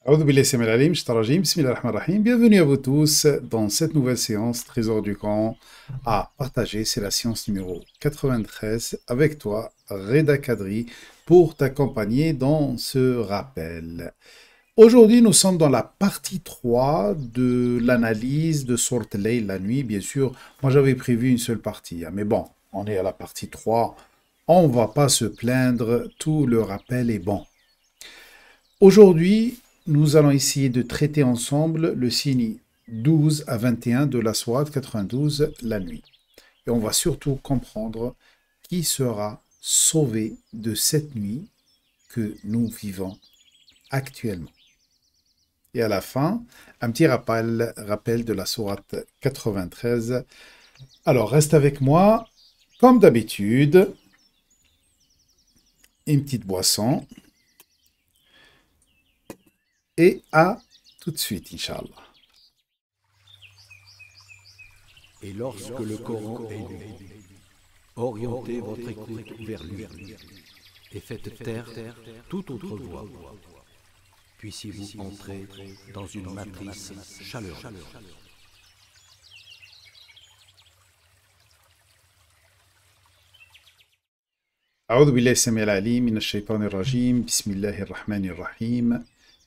Aoudou billahi samil alim, shtarajim, bismillahirrahmanirrahim. Bienvenue à vous tous dans cette nouvelle séance Trésor du Coran à partager. C'est la séance numéro 93 avec toi, Reda Kadri, pour t'accompagner dans ce rappel. Aujourd'hui, nous sommes dans la partie 3 de l'analyse de Sourate Layl, la nuit. Bien sûr, moi j'avais prévu une seule partie, hein, mais bon, on est à la partie 3. On ne va pas se plaindre, tout le rappel est bon. Aujourd'hui, nous allons essayer de traiter ensemble le signe 12 à 21 de la sourate 92, la nuit. Et on va surtout comprendre qui sera sauvé de cette nuit que nous vivons actuellement. Et à la fin, un petit rappel de la sourate 93. Alors, reste avec moi, comme d'habitude, une petite boisson. Et à tout de suite, Inch'Allah. Et lorsque le Coran est lu, orientez votre écoute vers lui et faites taire toute autre voix. Puissiez-vous entrer dans une matrice chaleureuse. أعوذ بالله السميع العليم من الشيطان الرجيم بسم الله الرحمن الرحيم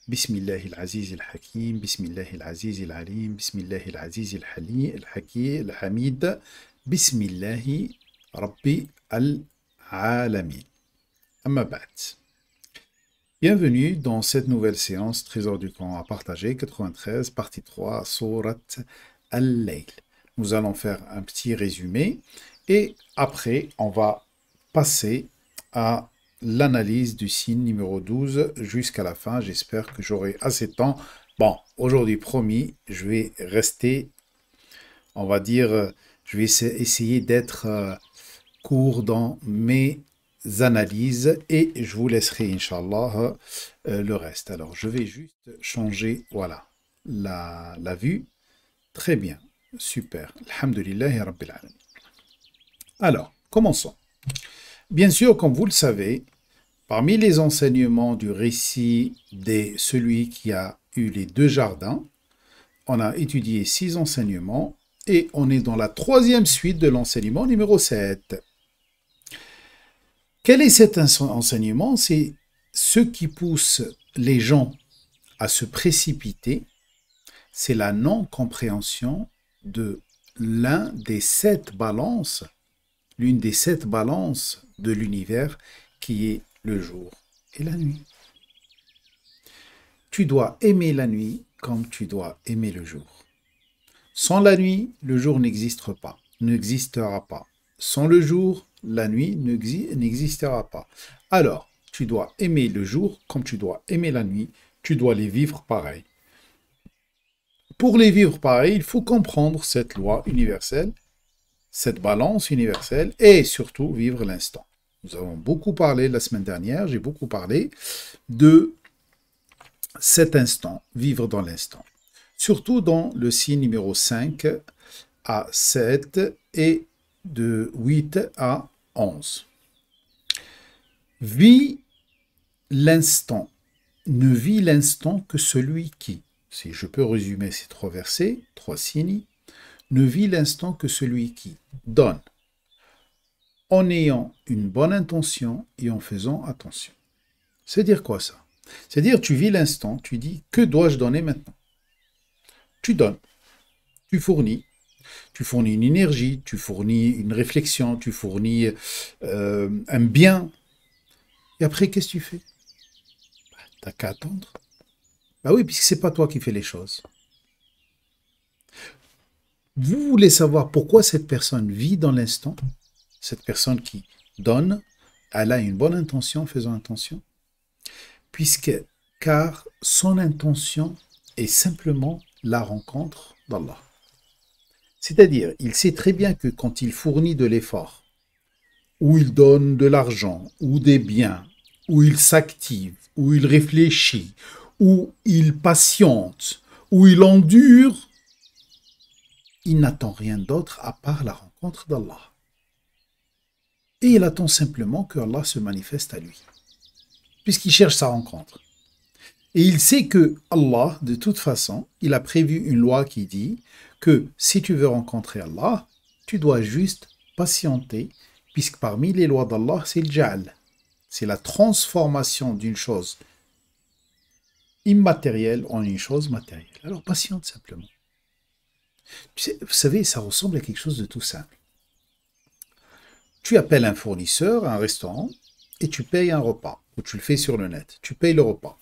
بسم الله العزيز الحكيم بسم الله العزيز العليم بسم الله العزيز الحميد بسم الله رب العالمين أما بعد. Bienvenue dans cette nouvelle séance Trésor du Coran à partager, 93, partie 3, Sourate Al-Layl. Nous allons faire un petit résumé et après on va passer à l'analyse du signe numéro 12 jusqu'à la fin. J'espère que j'aurai assez de temps. Bon, aujourd'hui, promis, je vais rester, on va dire, je vais essayer d'être court dans mes analyses et je vous laisserai, Inch'Allah, le reste. Alors, je vais juste changer, voilà, la vue. Très bien, super. Alhamdulillahi Rabbil Alamin. Alors, commençons. Bien sûr, comme vous le savez, parmi les enseignements du récit de celui qui a eu les deux jardins, on a étudié 6 enseignements et on est dans la 3e suite de l'enseignement numéro 7. Quel est cet enseignement? C'est ce qui pousse les gens à se précipiter, c'est la non-compréhension de l'une des 7 balances de l'univers qui est le jour et la nuit. Tu dois aimer la nuit comme tu dois aimer le jour. Sans la nuit, le jour n'existera pas. Sans le jour, la nuit n'existera pas. Alors, tu dois aimer le jour comme tu dois aimer la nuit. Tu dois les vivre pareil. Pour les vivre pareil, il faut comprendre cette loi universelle, cette balance universelle et surtout vivre l'instant. Nous avons beaucoup parlé la semaine dernière, j'ai beaucoup parlé de cet instant, vivre dans l'instant. Surtout dans le signe numéro 5 à 7 et de 8 à 11. Vis l'instant. Ne vit l'instant que celui qui, si je peux résumer ces 3 versets, 3 signes, ne vit l'instant que celui qui donne, en ayant une bonne intention et en faisant attention. C'est-à-dire quoi ça? C'est-à-dire tu vis l'instant, tu dis que dois-je donner maintenant? Tu donnes, tu fournis une énergie, tu fournis une réflexion, tu fournis un bien. Et après, qu'est-ce que tu fais? T'as qu'à attendre. Bah oui, puisque c'est pas toi qui fais les choses. Vous voulez savoir pourquoi cette personne vit dans l'instant? Cette personne qui donne, elle a une bonne intention en faisant attention. Car son intention est simplement la rencontre d'Allah. C'est-à-dire, il sait très bien que quand il fournit de l'effort, ou il donne de l'argent, ou des biens, ou il s'active, ou il réfléchit, ou il patiente, ou il endure, il n'attend rien d'autre à part la rencontre d'Allah. Et il attend simplement que Allah se manifeste à lui, puisqu'il cherche sa rencontre. Et il sait que Allah, de toute façon, il a prévu une loi qui dit que si tu veux rencontrer Allah, tu dois juste patienter, puisque parmi les lois d'Allah, c'est le ja'al. C'est la transformation d'une chose immatérielle en une chose matérielle. Alors patiente simplement. Vous savez, ça ressemble à quelque chose de tout simple. Tu appelles un fournisseur, un restaurant, et tu payes un repas, ou tu le fais sur le net. Tu payes le repas.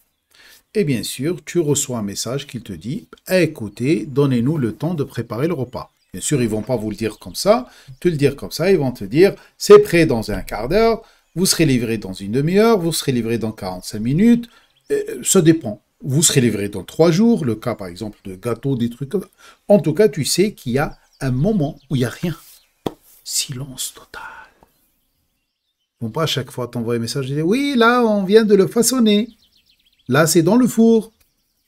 Et bien sûr, tu reçois un message qui te dit « Écoutez, donnez-nous le temps de préparer le repas ». Bien sûr, ils ne vont pas vous le dire comme ça, te le dire comme ça, ils vont te dire « C'est prêt dans un quart d'heure, vous serez livré dans une demi-heure, vous serez livré dans 45 minutes, ça dépend. Vous serez livré dans 3 jours, le cas par exemple de gâteaux, des trucs comme ça. En tout cas, tu sais qu'il y a un moment où il n'y a rien. Silence total. Ils ne vont pas à chaque fois t'envoyer un message et dire « Oui, là, on vient de le façonner. Là, c'est dans le four.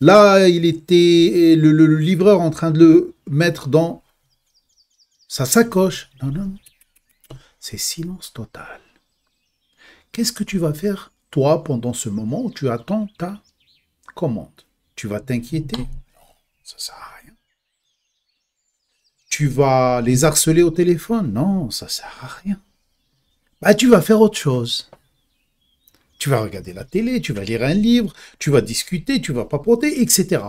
Là, il était le livreur en train de le mettre dans sa sacoche. » Non, non. C'est silence total. Qu'est-ce que tu vas faire, toi, pendant ce moment où tu attends ta commande? Tu vas t'inquiéter? Non, ça ne sert à rien. Tu vas les harceler au téléphone? Non, ça ne sert à rien. Bah, tu vas faire autre chose. Tu vas regarder la télé, tu vas lire un livre, tu vas discuter, tu vas papoter, etc.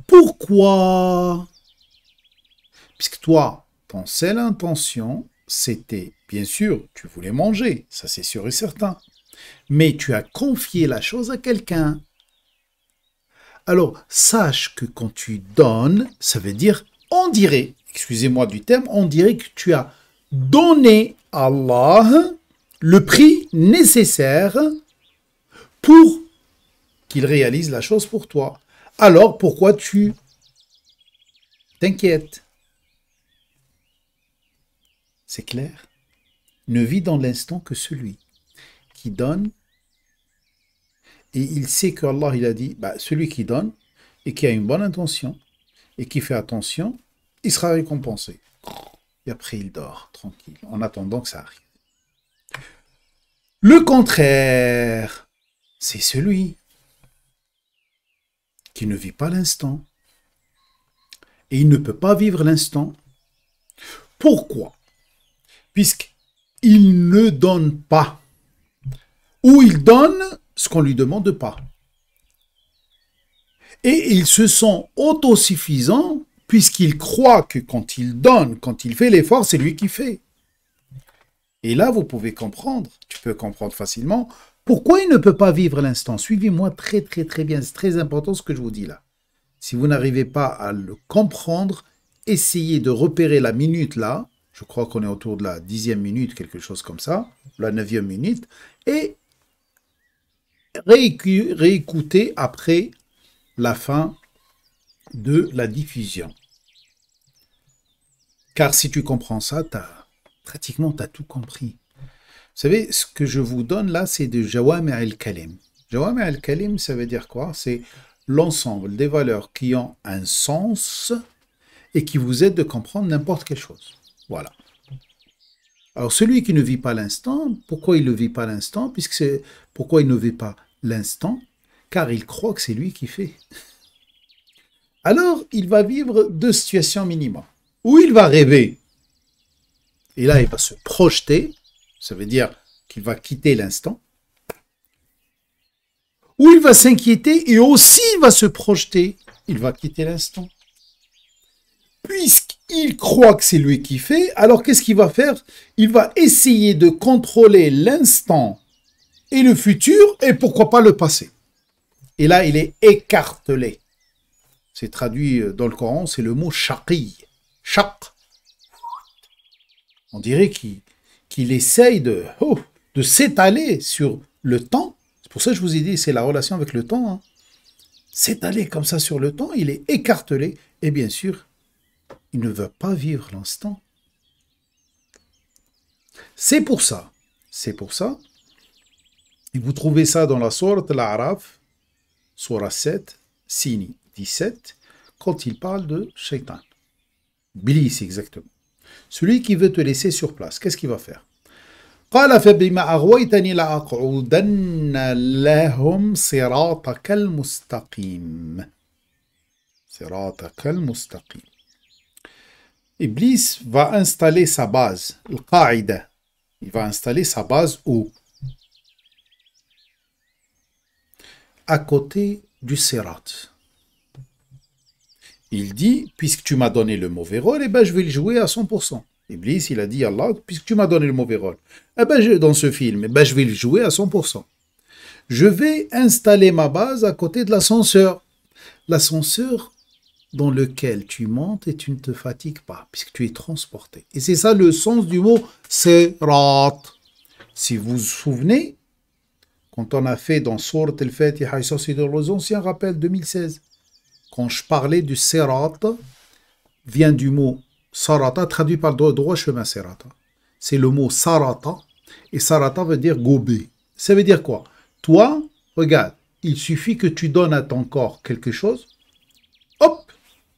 Pourquoi? Puisque toi, ton seule intention, c'était, bien sûr, tu voulais manger, ça c'est sûr et certain, mais tu as confié la chose à quelqu'un. Alors, sache que quand tu donnes, ça veut dire, on dirait, excusez-moi du terme, on dirait que tu as donné à Allah le prix nécessaire pour qu'il réalise la chose pour toi. Alors, pourquoi tu t'inquiètes? C'est clair. Ne vit dans l'instant que celui qui donne, et il sait que Allah, il a dit, celui qui donne, et qui a une bonne intention, et qui fait attention, il sera récompensé. Et après, il dort, tranquille, en attendant que ça arrive. Le contraire, c'est celui qui ne vit pas l'instant. Et il ne peut pas vivre l'instant. Pourquoi? Puisqu'il ne donne pas. Ou il donne ce qu'on ne lui demande pas. Et il se sent autosuffisant puisqu'il croit que quand il donne, quand il fait l'effort, c'est lui qui fait. Et là, vous pouvez comprendre, tu peux comprendre facilement, pourquoi il ne peut pas vivre l'instant. Suivez-moi très très très bien, c'est très important ce que je vous dis là. Si vous n'arrivez pas à le comprendre, essayez de repérer la minute là, je crois qu'on est autour de la 10e minute, quelque chose comme ça, la 9e minute, et réécoutez après la fin de la diffusion. Car si tu comprends ça, pratiquement, tu as tout compris. Vous savez, ce que je vous donne là, c'est de Jawami' al-Kalim. Jawami' al-Kalim, ça veut dire quoi? C'est l'ensemble des valeurs qui ont un sens et qui vous aident de comprendre n'importe quelle chose. Voilà. Alors, celui qui ne vit pas l'instant, pourquoi il ne vit pas l'instant? Pourquoi il ne vit pas l'instant? Car il croit que c'est lui qui fait. Alors, il va vivre 2 situations minimum. Ou il va rêver. Et là, il va se projeter. Ça veut dire qu'il va quitter l'instant. Ou il va s'inquiéter et aussi il va se projeter. Il va quitter l'instant. Puisqu'il croit que c'est lui qui fait, alors qu'est-ce qu'il va faire? Il va essayer de contrôler l'instant et le futur et pourquoi pas le passé. Et là, il est écartelé. C'est traduit dans le Coran, c'est le mot shaqi. Shaq. On dirait qu'il essaye de s'étaler sur le temps. C'est pour ça que je vous ai dit, c'est la relation avec le temps. Hein. S'étaler comme ça sur le temps, il est écartelé. Et bien sûr, il ne veut pas vivre l'instant. C'est pour ça. Et vous trouvez ça dans la sourate Al-A'raf, sourate 7, Sini 17, quand il parle de Shaitan. Iblis, exactement. Celui qui veut te laisser sur place, qu'est-ce qu'il va faire? قال فبما أغويتني لأقعدن لهم صراطك المستقيم. صراطك المستقيم. Iblis va installer sa base, le qaïda. Il va installer sa base où? À côté du sirat. Il dit, puisque tu m'as donné le mauvais rôle, eh ben, je vais le jouer à 100%. Iblis, il a dit à Allah, puisque tu m'as donné le mauvais rôle, eh ben, dans ce film, eh ben, je vais le jouer à 100%. Je vais installer ma base à côté de l'ascenseur. L'ascenseur dans lequel tu montes et tu ne te fatigues pas, puisque tu es transporté. Et c'est ça le sens du mot sirat. Si vous vous souvenez, quand on a fait dans Sourate Al-Fatiha, et ça c'est dans les anciens rappels 2016, quand je parlais du sirat, vient du mot sarata, traduit par le droit chemin sirata. C'est le mot sarata, et sarata veut dire gober. Ça veut dire quoi? Toi, regarde, il suffit que tu donnes à ton corps quelque chose, hop,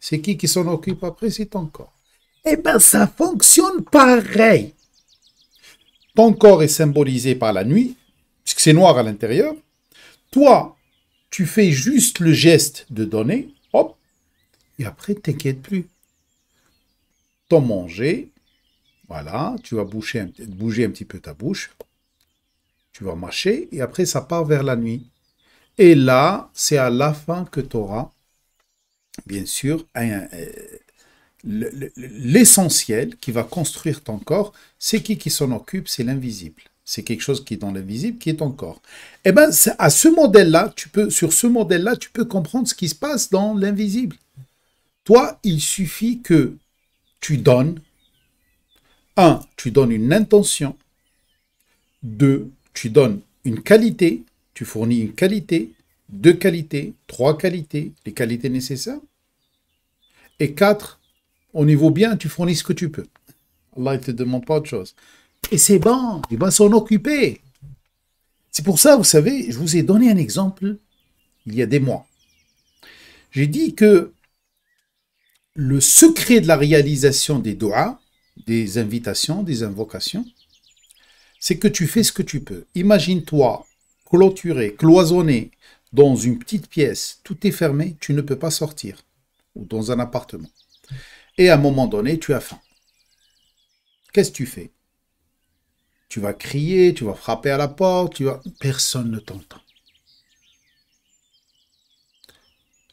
c'est qui s'en occupe après? C'est ton corps. Eh bien, ça fonctionne pareil. Ton corps est symbolisé par la nuit, puisque c'est noir à l'intérieur. Toi, tu fais juste le geste de donner, hop, et après, t'inquiète plus. T'en manger, voilà, tu vas bouger un petit peu ta bouche, tu vas mâcher, et après, ça part vers la nuit. Et là, c'est à la fin que tu auras, bien sûr, l'essentiel qui va construire ton corps. C'est qui s'en occupe? C'est l'invisible. C'est quelque chose qui est dans l'invisible, qui est ton corps. Eh bien, à ce modèle-là, sur ce modèle-là, tu peux comprendre ce qui se passe dans l'invisible. Toi, il suffit que tu donnes. 1, tu donnes une intention. 2, tu donnes une qualité. Tu fournis une qualité, 2 qualités, 3 qualités, les qualités nécessaires. Et 4, au niveau bien, tu fournis ce que tu peux. Allah ne te demande pas autre chose. Et c'est bon, il va s'en occuper. C'est pour ça, vous savez, je vous ai donné un exemple il y a des mois. J'ai dit que le secret de la réalisation des doigts, des invitations, des invocations, c'est que tu fais ce que tu peux. Imagine-toi clôturé, cloisonné dans une petite pièce, tout est fermé, tu ne peux pas sortir. Ou dans un appartement. Et à un moment donné, tu as faim. Qu'est-ce que tu fais? Tu vas crier, tu vas frapper à la porte, personne ne t'entend.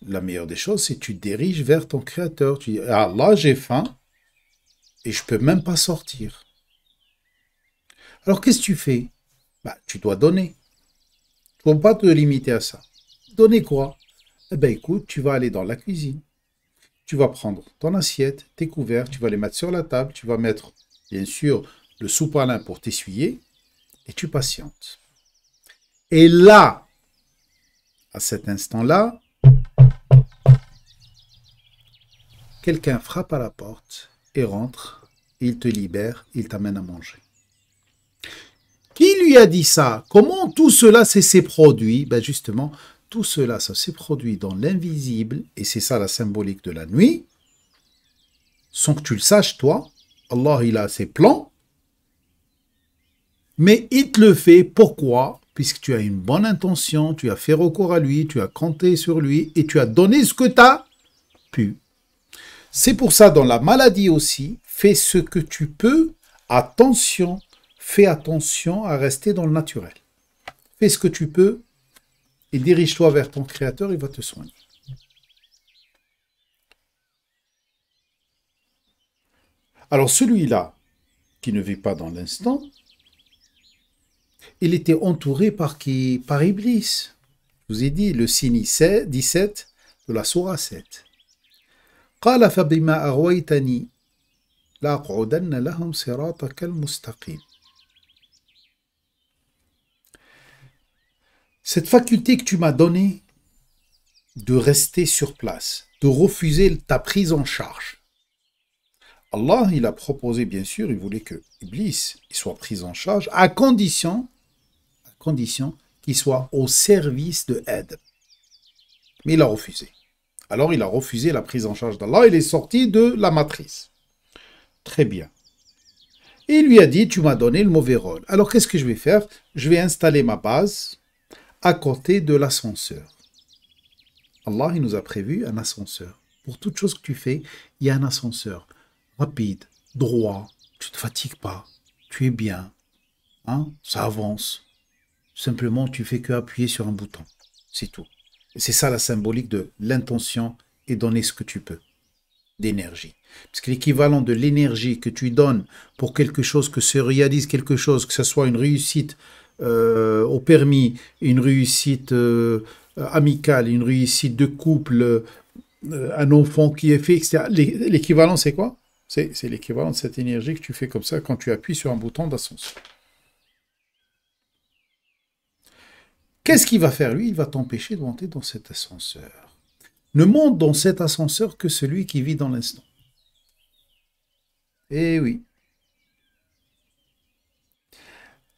La meilleure des choses, c'est que tu te diriges vers ton Créateur. Tu dis, ah là, j'ai faim et je ne peux même pas sortir. Alors, qu'est-ce que tu fais? Tu dois donner. Tu ne dois pas te limiter à ça. Donner quoi? Eh bien, écoute, tu vas aller dans la cuisine. Tu vas prendre ton assiette, tes couverts, tu vas les mettre sur la table, tu vas mettre, bien sûr, le sous-palin pour t'essuyer, et tu patientes. Et là, à cet instant-là, quelqu'un frappe à la porte et rentre, il te libère, il t'amène à manger. Qui lui a dit ça? Comment tout cela s'est produit? Ben justement, tout cela, ça s'est produit dans l'invisible, et c'est ça la symbolique de la nuit, sans que tu le saches, toi. Allah, il a ses plans, mais il te le fait. Pourquoi? Puisque tu as une bonne intention, tu as fait recours à lui, tu as compté sur lui, et tu as donné ce que tu as pu. C'est pour ça, dans la maladie aussi, fais ce que tu peux, attention, fais attention à rester dans le naturel. Fais ce que tu peux, et dirige-toi vers ton Créateur, il va te soigner. Alors celui-là, qui ne vit pas dans l'instant, il était entouré par qui? Par Iblis. Je vous ai dit, le signe 17 de la sourate 7. قال فبما أغويتني لأقعدن لهم صراطك المستقيم. Cette faculté que tu m'as donnée de rester sur place, de refuser ta prise en charge. Allah, il a proposé, bien sûr, il voulait que Iblis soit pris en charge à condition qu'il soit au service de Adam. Mais il a refusé. Alors il a refusé la prise en charge d'Allah, il est sorti de la matrice. Très bien. Et il lui a dit, tu m'as donné le mauvais rôle. Alors qu'est-ce que je vais faire? Je vais installer ma base à côté de l'ascenseur. Allah, il nous a prévu un ascenseur. Pour toute chose que tu fais, il y a un ascenseur. Rapide, droit, tu ne te fatigues pas, tu es bien, hein, ça avance. Simplement, tu fais que appuyer sur un bouton. C'est tout. Et c'est ça la symbolique de l'intention et donner ce que tu peux d'énergie. Parce que l'équivalent de l'énergie que tu donnes pour quelque chose, que se réalise quelque chose, que ce soit une réussite au permis, une réussite amicale, une réussite de couple, un enfant qui est fait, etc. L'équivalent, c'est quoi? C'est l'équivalent de cette énergie que tu fais comme ça quand tu appuies sur un bouton d'ascenseur. Qu'est-ce qu'il va faire, lui? Il va t'empêcher de monter dans cet ascenseur. Ne monte dans cet ascenseur que celui qui vit dans l'instant. Eh oui.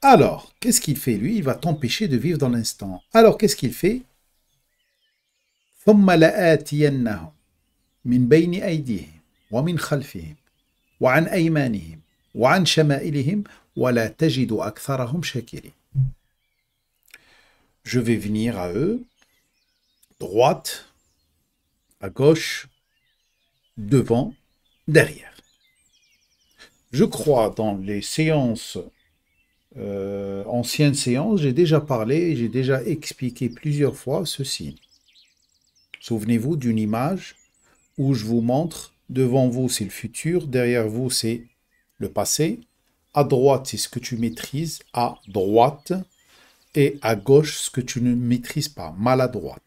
Alors, qu'est-ce qu'il fait, lui? Il va t'empêcher de vivre dans l'instant. Alors, qu'est-ce qu'il fait? ثم لآتينهم من بين أيديهم ومن خلفهم وعن أيمانهم وعن شمائلهم ولا تجد أكثرهم شاكرين. Je vais venir à eux, droite, à gauche, devant, derrière. Je crois dans les séances, anciennes séances, j'ai déjà parlé, j'ai déjà expliqué plusieurs fois ce signe. Souvenez-vous d'une image où je vous montre, devant vous c'est le futur, derrière vous c'est le passé, à droite c'est ce que tu maîtrises, à droite, et à gauche ce que tu ne maîtrises pas, maladroite.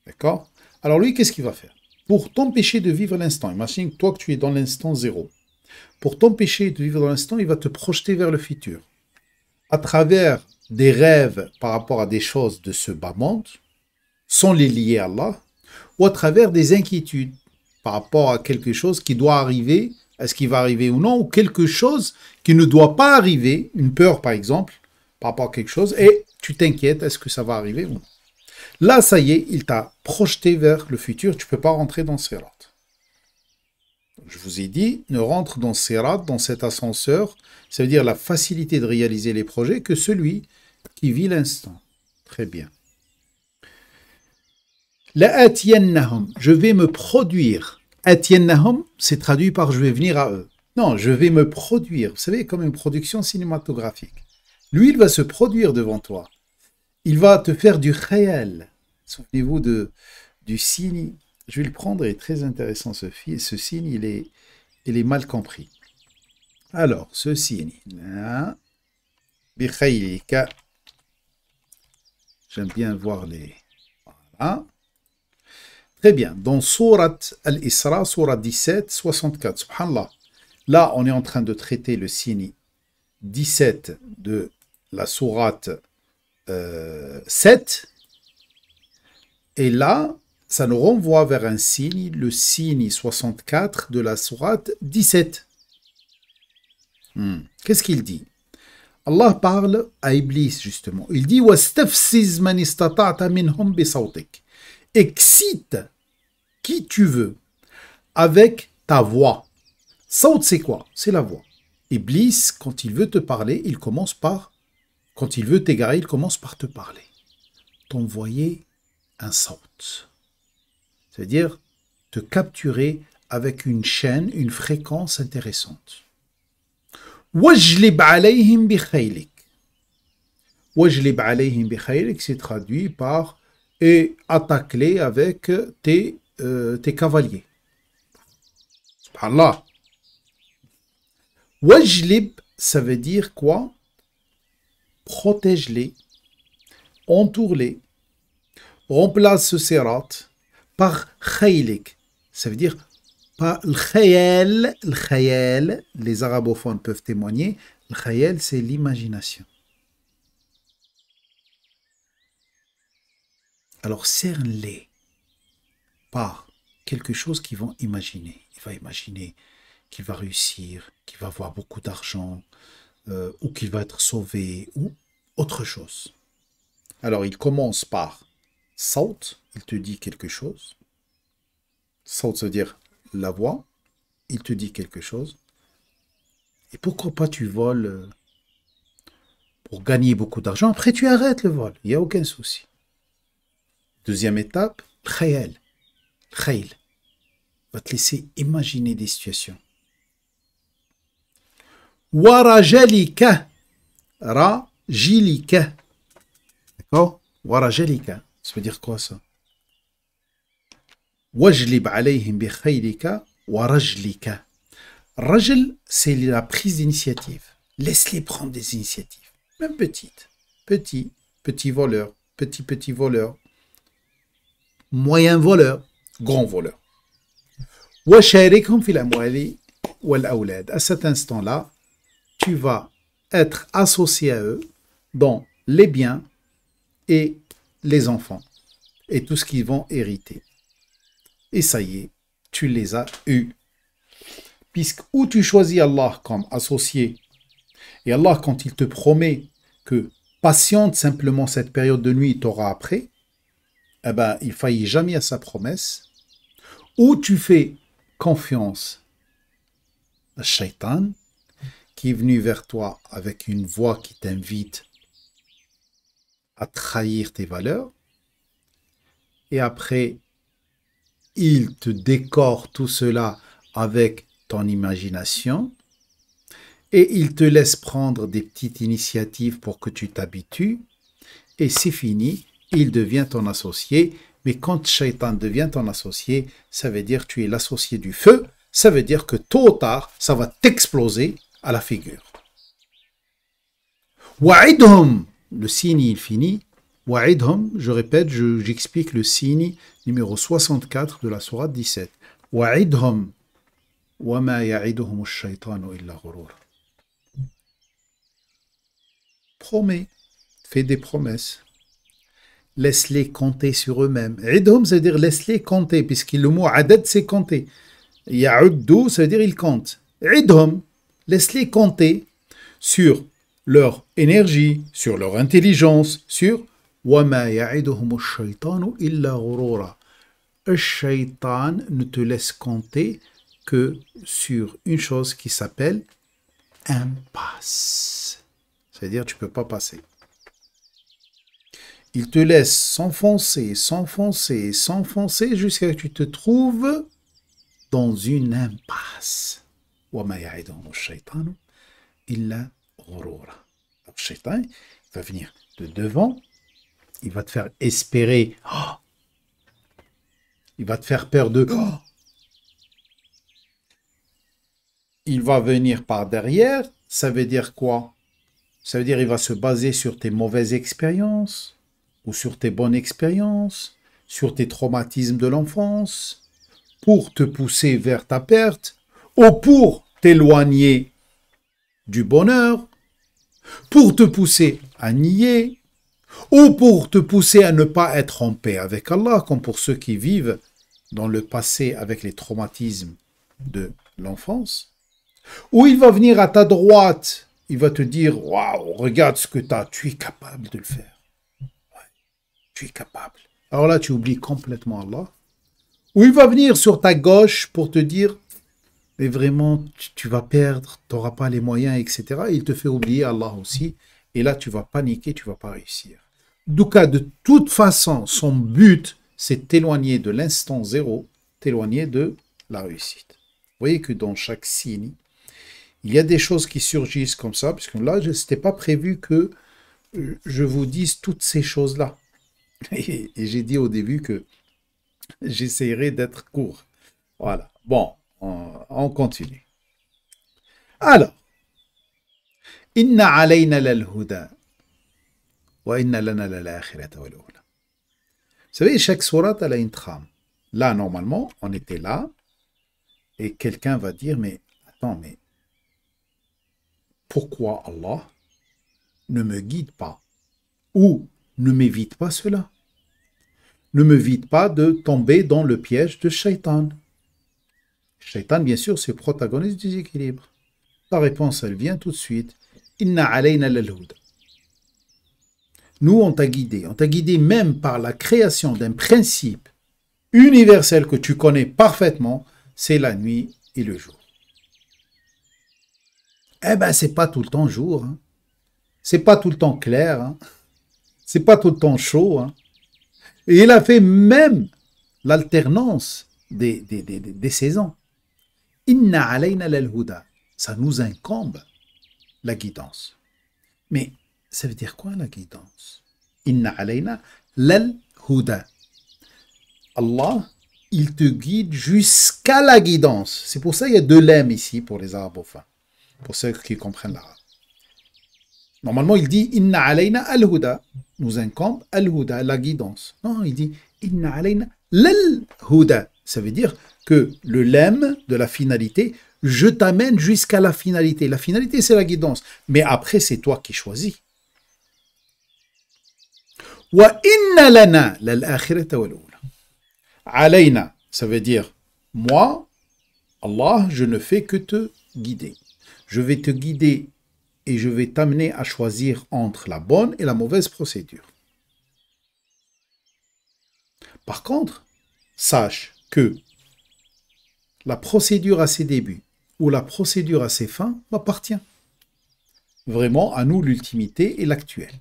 D'accord? Alors lui, qu'est-ce qu'il va faire? Pour t'empêcher de vivre l'instant, imagine toi que tu es dans l'instant zéro. Pour t'empêcher de vivre dans l'instant, il va te projeter vers le futur. À travers des rêves par rapport à des choses de ce bas monde, sans les lier à Allah, ou à travers des inquiétudes par rapport à quelque chose qui doit arriver, est-ce qu'il va arriver ou non, ou quelque chose qui ne doit pas arriver, une peur par exemple, par rapport à quelque chose, et tu t'inquiètes, est-ce que ça va arriver ou non. Là, ça y est, il t'a projeté vers le futur, tu ne peux pas rentrer dans Sirat. Je vous ai dit, ne rentre dans Sirat, dans cet ascenseur, ça veut dire la facilité de réaliser les projets, que celui qui vit l'instant. Très bien. La atiyannahum, je vais me produire. Atiyannahum, c'est traduit par je vais venir à eux. Non, je vais me produire. Vous savez, comme une production cinématographique. Lui, il va se produire devant toi. Il va te faire du khayal. Souvenez-vous du signe. Je vais le prendre, il est très intéressant ce signe, il est mal compris. Alors, ce signe, là, bikhaylika. J'aime bien voir les... Voilà. Très bien. Dans Surat Al-Isra, Surat 17, 64, subhanallah. Là, on est en train de traiter le signe 17 de la Sourate 7. Et là, ça nous renvoie vers un signe, le signe 64 de la Sourate 17. Qu'est-ce qu'il dit? Allah parle à Iblis, justement. Il dit « Wastafsiz man istata'ta minhum bisawtik » Excite qui tu veux avec ta voix. Saut, c'est quoi? C'est la voix. Iblis, quand il veut te parler, il commence par... Quand il veut t'égarer, il commence par te parler. T'envoyer un saut. C'est-à-dire te capturer avec une chaîne, une fréquence intéressante. Wajlib alayhim bi khaylik. Wajlib alayhim bi khaylik, c'est traduit par et attaque-les avec tes cavaliers. Subhanallah. Wajlib, ça veut dire quoi? Protège-les, entoure-les, remplace ce sirat par khaylik. Ça veut dire pas le khayal, les arabophones peuvent témoigner, le khayal c'est l'imagination. Alors cerne-les par quelque chose qu'ils vont imaginer. Il va imaginer qu'il va réussir, qu'il va avoir beaucoup d'argent, ou qu'il va être sauvé, ou autre chose. Alors il commence par saut, il te dit quelque chose. Saut, ça veut dire la voix, il te dit quelque chose. Et pourquoi pas tu voles pour gagner beaucoup d'argent, après tu arrêtes le vol, il n'y a aucun souci. Deuxième étape, khayal. Khayl va te laisser imaginer des situations. Warajalika. Rajilika. D'accord? Warajalika. Ça veut dire quoi ça? Wajlib alayhim bi khaylika wa rajlika. Rajl, c'est la prise d'initiative. Laisse-les prendre des initiatives. Même petites. Petit voleur. Petit voleur. Moyen voleur. Grand voleur. Wa sharikhum fil amwali wal awlad. À cet instant-là, tu vas être associé à eux dans les biens et les enfants et tout ce qu'ils vont hériter. Et ça y est, tu les as eus. Puisque où tu choisis Allah comme associé, et Allah, quand il te promet que patiente simplement cette période de nuit, t'auras après, eh ben, il ne faillit jamais à sa promesse, ou tu fais confiance à Shaitan, qui est venu vers toi avec une voix qui t'invite à trahir tes valeurs, et après, il te décore tout cela avec ton imagination, et il te laisse prendre des petites initiatives pour que tu t'habitues, et c'est fini, il devient ton associé. Mais quand Shaitan devient ton associé, ça veut dire que tu es l'associé du feu, ça veut dire que tôt ou tard, ça va t'exploser à la figure. Wa'idhum, le signe il finit. Wa'idhum, je répète, j'explique le signe numéro 64 de la sourate 17. Wa'idhum, wa ma ya'iduhum ash-shaytanu illa ghurur. Promets, fais des promesses. Laisse-les compter sur eux-mêmes. Idhum, ça veut dire laisse-les compter, puisque le mot adad, c'est compter. Ya'uddu, ça veut dire ils comptent. Idhum, laisse-les compter sur leur énergie, sur leur intelligence, sur وَمَا يَعِدُهُمُ الشَّيْطَانُ إِلَّا غُرُورًا. Le shaitan ne te laisse compter que sur une chose qui s'appelle impasse. C'est-à-dire tu ne peux pas passer. Il te laisse s'enfoncer jusqu'à ce que tu te trouves dans une impasse. وَمَا يَعِدُهُمُ الشَّيْطَانُ إِلَّا غُرُورًا. Le shaitan, il va venir de devant, il va te faire espérer, il va te faire peur de, il va venir par derrière, ça veut dire quoi? Ça veut dire il va se baser sur tes mauvaises expériences, ou sur tes bonnes expériences, sur tes traumatismes de l'enfance, pour te pousser vers ta perte, ou pour t'éloigner du bonheur, pour te pousser à nier, ou pour te pousser à ne pas être en paix avec Allah, comme pour ceux qui vivent dans le passé avec les traumatismes de l'enfance. Ou il va venir à ta droite, il va te dire « Waouh, regarde ce que tu as, tu es capable de le faire. Tu es capable. » Alors là, tu oublies complètement Allah. Ou il va venir sur ta gauche pour te dire « Mais vraiment, tu vas perdre, tu n'auras pas les moyens, etc. » Et il te fait oublier Allah aussi. Et là, tu vas paniquer, tu ne vas pas réussir. Donc, de toute façon, son but, c'est t'éloigner de l'instant zéro, t'éloigner de la réussite. Vous voyez que dans chaque signe, il y a des choses qui surgissent comme ça, parce que là, ce n'était pas prévu que je vous dise toutes ces choses-là. Et j'ai dit au début que j'essaierai d'être court. Voilà. Bon, on continue. Alors, Inna alayna lal-huda wa inna lana lal-akhirata wal-ula. Vous savez, chaque sourate, elle a une trame. Là, normalement, on était là, et quelqu'un va dire, mais attends, mais pourquoi Allah ne me guide pas ou ne m'évite pas cela? Ne m'évite pas de tomber dans le piège de Shaitan. Shaitan, bien sûr, c'est le protagoniste du déséquilibre. La réponse, elle vient tout de suite. Inna alayna lal-huda. Nous, on t'a guidé même par la création d'un principe universel que tu connais parfaitement, c'est la nuit et le jour. Eh ben, c'est pas tout le temps jour, hein. C'est pas tout le temps clair, hein. C'est pas tout le temps chaud, hein. Et il a fait même l'alternance des saisons. Inna alayna lal huda. Ça nous incombe la guidance. Mais ça veut dire quoi la guidance? Inna alayna lal huda. Allah, il te guide jusqu'à la guidance. C'est pour ça qu'il y a deux lemmes ici pour les arabophones, pour ceux qui comprennent l'arabe. Normalement, il dit Inna alayna al-huda. Nous incombe al-huda, la guidance. Non, il dit Inna alayna lal-huda. Ça veut dire que le lemme de la finalité, je t'amène jusqu'à la finalité. La finalité, c'est la guidance. Mais après, c'est toi qui choisis. Wa inna lana lal-akhirata wal-ula. Alayna, ça veut dire moi, Allah, je ne fais que te guider. Je vais te guider et je vais t'amener à choisir entre la bonne et la mauvaise procédure. Par contre, sache que la procédure à ses débuts ou la procédure à ses fins m'appartient. Vraiment, à nous, l'ultimité et l'actuel.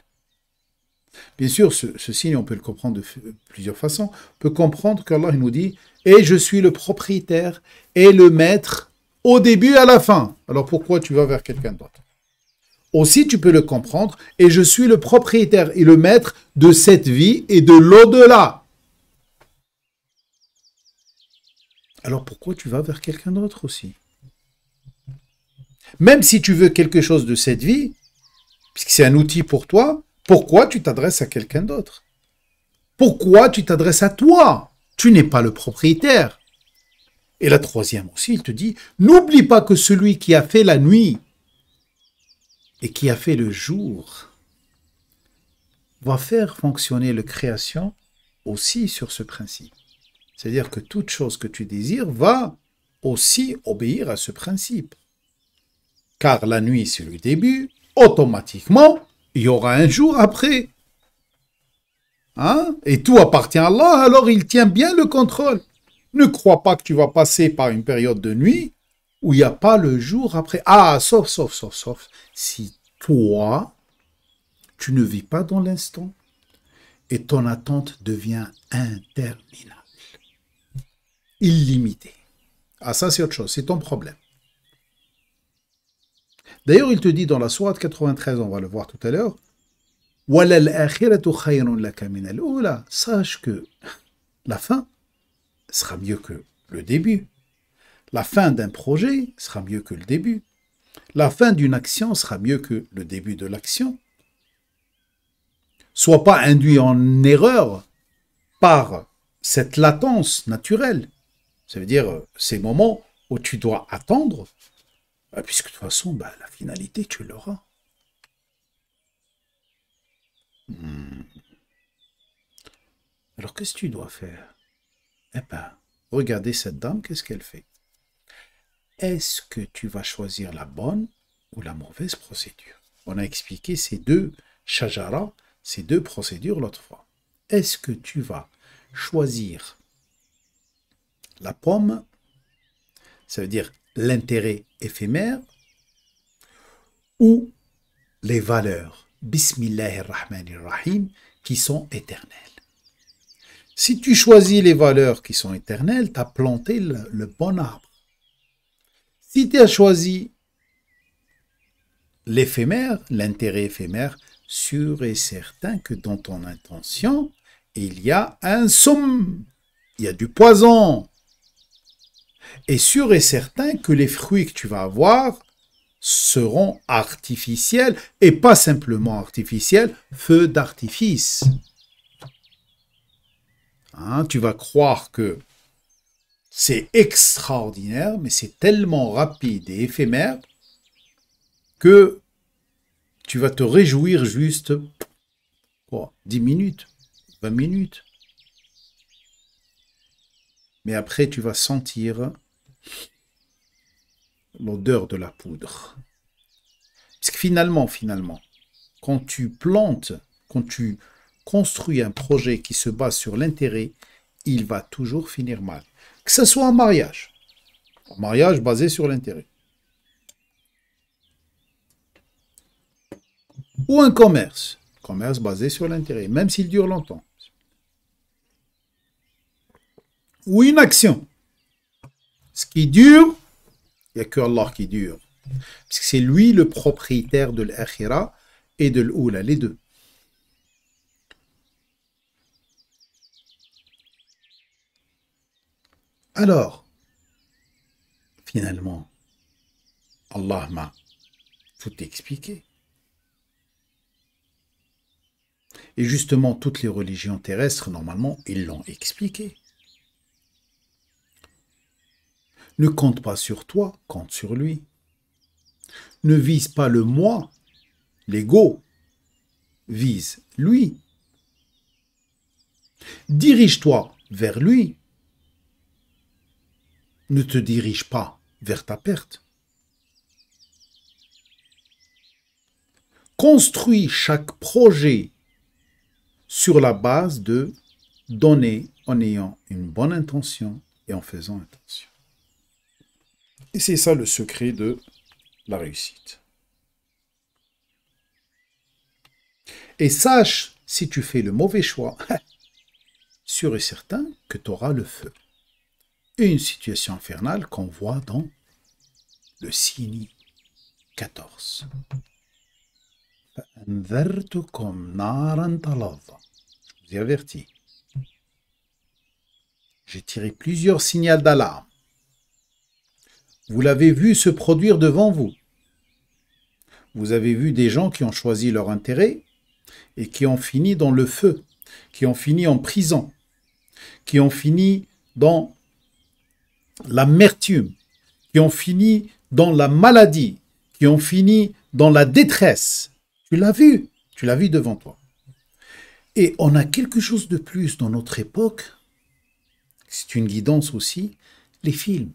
Bien sûr, ce signe, on peut le comprendre de plusieurs façons. On peut comprendre qu'Allah nous dit « Et je suis le propriétaire et le maître au début et à la fin. » Alors pourquoi tu vas vers quelqu'un d'autre? Aussi, tu peux le comprendre, et je suis le propriétaire et le maître de cette vie et de l'au-delà. Alors pourquoi tu vas vers quelqu'un d'autre aussi? Même si tu veux quelque chose de cette vie, puisque c'est un outil pour toi, pourquoi tu t'adresses à quelqu'un d'autre? Pourquoi tu t'adresses à toi? Tu n'es pas le propriétaire. Et la troisième aussi, il te dit, n'oublie pas que celui qui a fait la nuit et qui a fait le jour, va faire fonctionner la création aussi sur ce principe. C'est-à-dire que toute chose que tu désires va aussi obéir à ce principe. Car la nuit, c'est le début, automatiquement, il y aura un jour après. Hein? Et tout appartient à Allah, alors il tient bien le contrôle. Ne crois pas que tu vas passer par une période de nuit où il n'y a pas le jour après. Ah, sauf, si toi, tu ne vis pas dans l'instant et ton attente devient interminable, illimitée. Ah, ça, c'est autre chose, c'est ton problème. D'ailleurs, il te dit dans la sourate 93, on va le voir tout à l'heure, sache que la fin sera mieux que le début. La fin d'un projet sera mieux que le début. La fin d'une action sera mieux que le début de l'action. Sois pas induit en erreur par cette latence naturelle. Ça veut dire ces moments où tu dois attendre, puisque de toute façon, la finalité, tu l'auras. Alors, qu'est-ce que tu dois faire? Eh bien, regardez cette dame, qu'est-ce qu'elle fait? Est-ce que tu vas choisir la bonne ou la mauvaise procédure? On a expliqué ces deux shajara, ces deux procédures l'autre fois. Est-ce que tu vas choisir la pomme, ça veut dire l'intérêt éphémère, ou les valeurs, Bismillahirrahmanirrahim, qui sont éternelles? Si tu choisis les valeurs qui sont éternelles, tu as planté le bon arbre. Si tu as choisi l'éphémère, l'intérêt éphémère, sûr et certain que dans ton intention, il y a un somme, il y a du poison. Et sûr et certain que les fruits que tu vas avoir seront artificiels, et pas simplement artificiels, feu d'artifice. Hein, tu vas croire que c'est extraordinaire, mais c'est tellement rapide et éphémère que tu vas te réjouir juste 10 minutes, 20 minutes. Mais après, tu vas sentir l'odeur de la poudre. Parce que finalement, quand tu plantes, quand tu construis un projet qui se base sur l'intérêt, il va toujours finir mal. Que ce soit un mariage basé sur l'intérêt. ou un commerce. Commerce basé sur l'intérêt, même s'il dure longtemps. Ou une action. Ce qui dure, il n'y a que Allah qui dure. Parce que c'est lui le propriétaire de l'akhira et de l'oula, les deux. Alors, finalement, Allah m'a tout expliqué. Et justement, toutes les religions terrestres, normalement, ils l'ont expliqué. Ne compte pas sur toi, compte sur lui. Ne vise pas le moi, l'ego, vise lui. Dirige-toi vers lui. Ne te dirige pas vers ta perte. Construis chaque projet sur la base de donner en ayant une bonne intention et en faisant attention. Et c'est ça le secret de la réussite. Et sache, si tu fais le mauvais choix, sûr et certain que tu auras le feu. Et une situation infernale qu'on voit dans le signe 14. Je vous ai averti. J'ai tiré plusieurs signaux d'alarme. Vous l'avez vu se produire devant vous. Vous avez vu des gens qui ont choisi leur intérêt et qui ont fini dans le feu, qui ont fini en prison, qui ont fini dans l'amertume, qui ont fini dans la maladie, qui ont fini dans la détresse. Tu l'as vu devant toi. Et on a quelque chose de plus dans notre époque, c'est une guidance aussi, les films.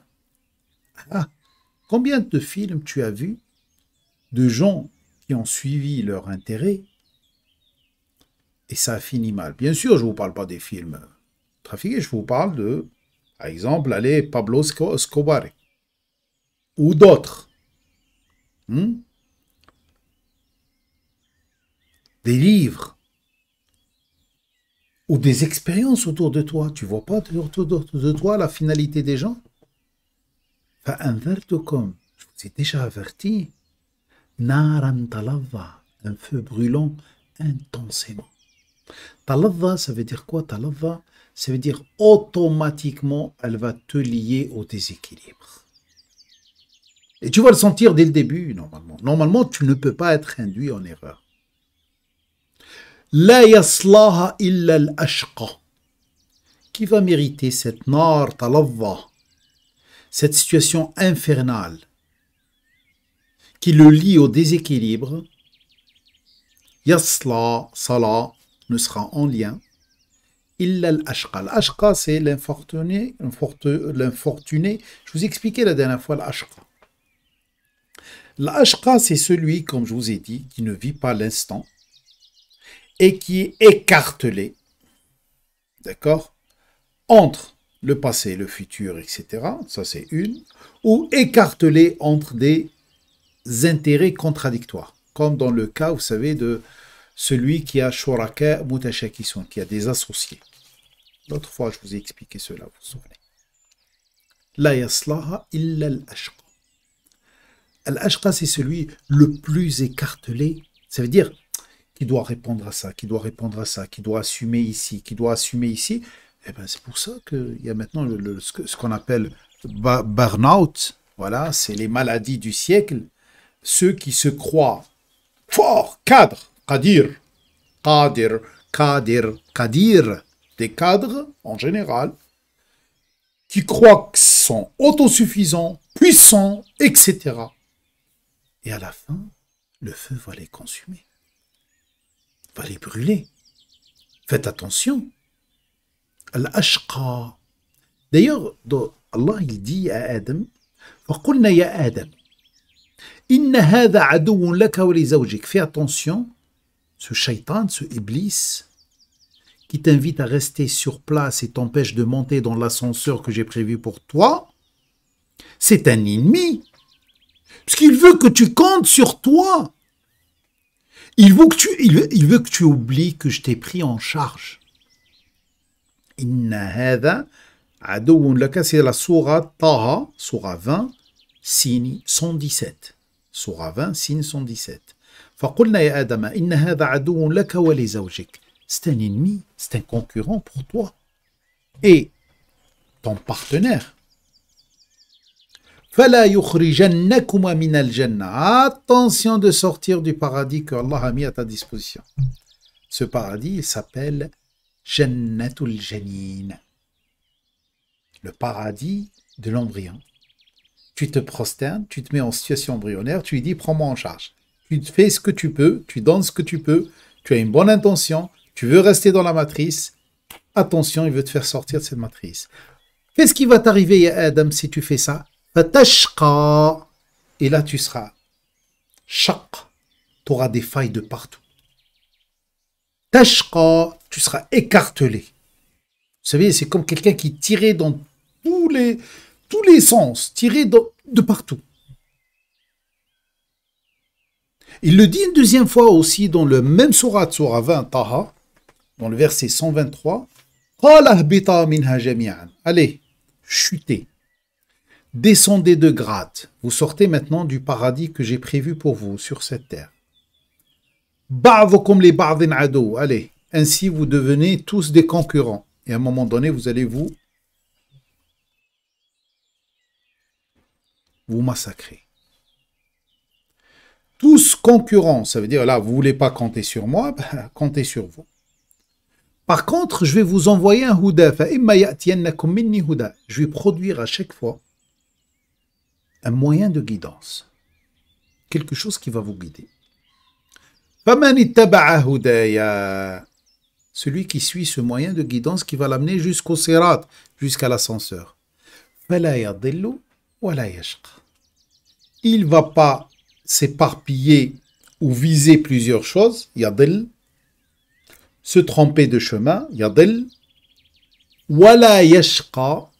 Ah, combien de films tu as vu de gens qui ont suivi leur intérêt et ça a fini mal. Bien sûr, je ne vous parle pas des films trafiqués, je vous parle de, par exemple, allez, Pablo Escobar ou d'autres. Des livres ou des expériences autour de toi. Tu ne vois pas autour de toi la finalité des gens. فأنذرتكم, je vous ai déjà averti, naran talava, un feu brûlant intensément. Talava, ça veut dire quoi? Talava, ça veut dire automatiquement, elle va te lier au déséquilibre. Et tu vas le sentir dès le début, normalement. Normalement, tu ne peux pas être induit en erreur. La yaslaha illa al-ashqa. Qui va mériter cette nar talava, cette situation infernale qui le lie au déséquilibre? Yasla, sala, ne sera en lien. Illa al-ashqa. L'ashqa, c'est l'infortuné. Je vous expliquais la dernière fois l'ashqa. L'ashqa, c'est celui, comme je vous ai dit, qui ne vit pas l'instant et qui est écartelé, d'accord, entre le passé, le futur, etc. Ça, c'est une. Ou écartelé entre des intérêts contradictoires. Comme dans le cas, vous savez, de celui qui a shuraka mutashakison, qui a des associés. L'autre fois, je vous ai expliqué cela, vous vous souvenez. La yaslaha illa al-ashqa. Al-ashqa, c'est celui le plus écartelé. Ça veut dire qui doit répondre à ça, qui doit répondre à ça, qui doit assumer ici, qui doit assumer ici. Eh ben, c'est pour ça qu'il y a maintenant ce qu'on appelle burn-out. Voilà, c'est les maladies du siècle. Ceux qui se croient forts, cadres, qadir, des cadres en général, qui croient qu'ils sont autosuffisants, puissants, etc. Et à la fin, le feu va les consumer, va les brûler. Faites attention. Al-ashqa. D'ailleurs, Allah il dit à Adam, فَقُلْنَا يَا Adam, إِنَّ هَذَا عَدُوٌ لَكَ وَلِزَوْجِكَ. Fais attention, ce shaitan, ce iblis, qui t'invite à rester sur place et t'empêche de monter dans l'ascenseur que j'ai prévu pour toi, c'est un ennemi. Parce qu'il veut que tu comptes sur toi. Il veut que tu oublies que je t'ai pris en charge. Inna hadha aduwwun laka, c'est la sourate Taha, sourate 20, signe 117. Sourate 20, signe 117. فقلنا يا آدم إن هذا عدو لك ولزوجك. C'est un ennemi, c'est un concurrent pour toi et ton partenaire. فلا يخرجنكما من الجنة. Attention de sortir du paradis que Allah a mis à ta disposition. Ce paradis, il s'appelle Jannatul Janin, le paradis de l'embryon. Tu te prosternes, tu te mets en situation embryonnaire, tu lui dis prends-moi en charge. Tu fais ce que tu peux, tu donnes ce que tu peux, tu as une bonne intention, tu veux rester dans la matrice. Attention, il veut te faire sortir de cette matrice. Qu'est-ce qui va t'arriver, ya Adam, si tu fais ça? Fatashqa. Et là, tu seras shaq. Tu auras des failles de partout. Tashqa, tu seras écartelé. Vous savez, c'est comme quelqu'un qui tirait dans tous les sens, tirait de partout. Il le dit une deuxième fois aussi dans le même sourate, sourate 20, Taha, dans le verset 123. Allez, chutez, descendez de grade. Vous sortez maintenant du paradis que j'ai prévu pour vous sur cette terre. Ba'dukum li ba'din adu. Allez, ainsi vous devenez tous des concurrents. Et à un moment donné, vous allez vous massacrer. Tous concurrents, ça veut dire là, vous ne voulez pas compter sur moi, ben, comptez sur vous. Par contre, je vais vous envoyer un huda. Je vais produire à chaque fois un moyen de guidance. Quelque chose qui va vous guider. Celui qui suit ce moyen de guidance qui va l'amener jusqu'au sirat, jusqu'à l'ascenseur. Il ne va pas s'éparpiller ou viser plusieurs choses, yadil, se tromper de chemin, yadil, wala yashqa,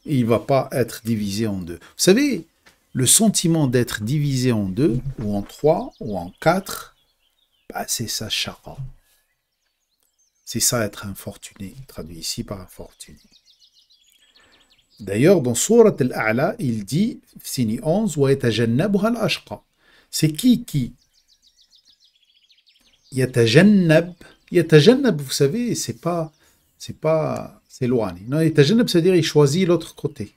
il ne va pas être divisé en deux. Vous savez, le sentiment d'être divisé en deux, ou en trois, ou en quatre, bah, c'est ça, shaqa. C'est ça être infortuné, traduit ici par infortuné. D'ailleurs, dans Surat Al-A'la, il dit, signe 11, وَيَتَجَنَّبُهَا الْأَشْقَى. C'est qui Yatajannab, vous savez, c'est loin. Non, Yatajannab, c'est-à-dire il choisit l'autre côté.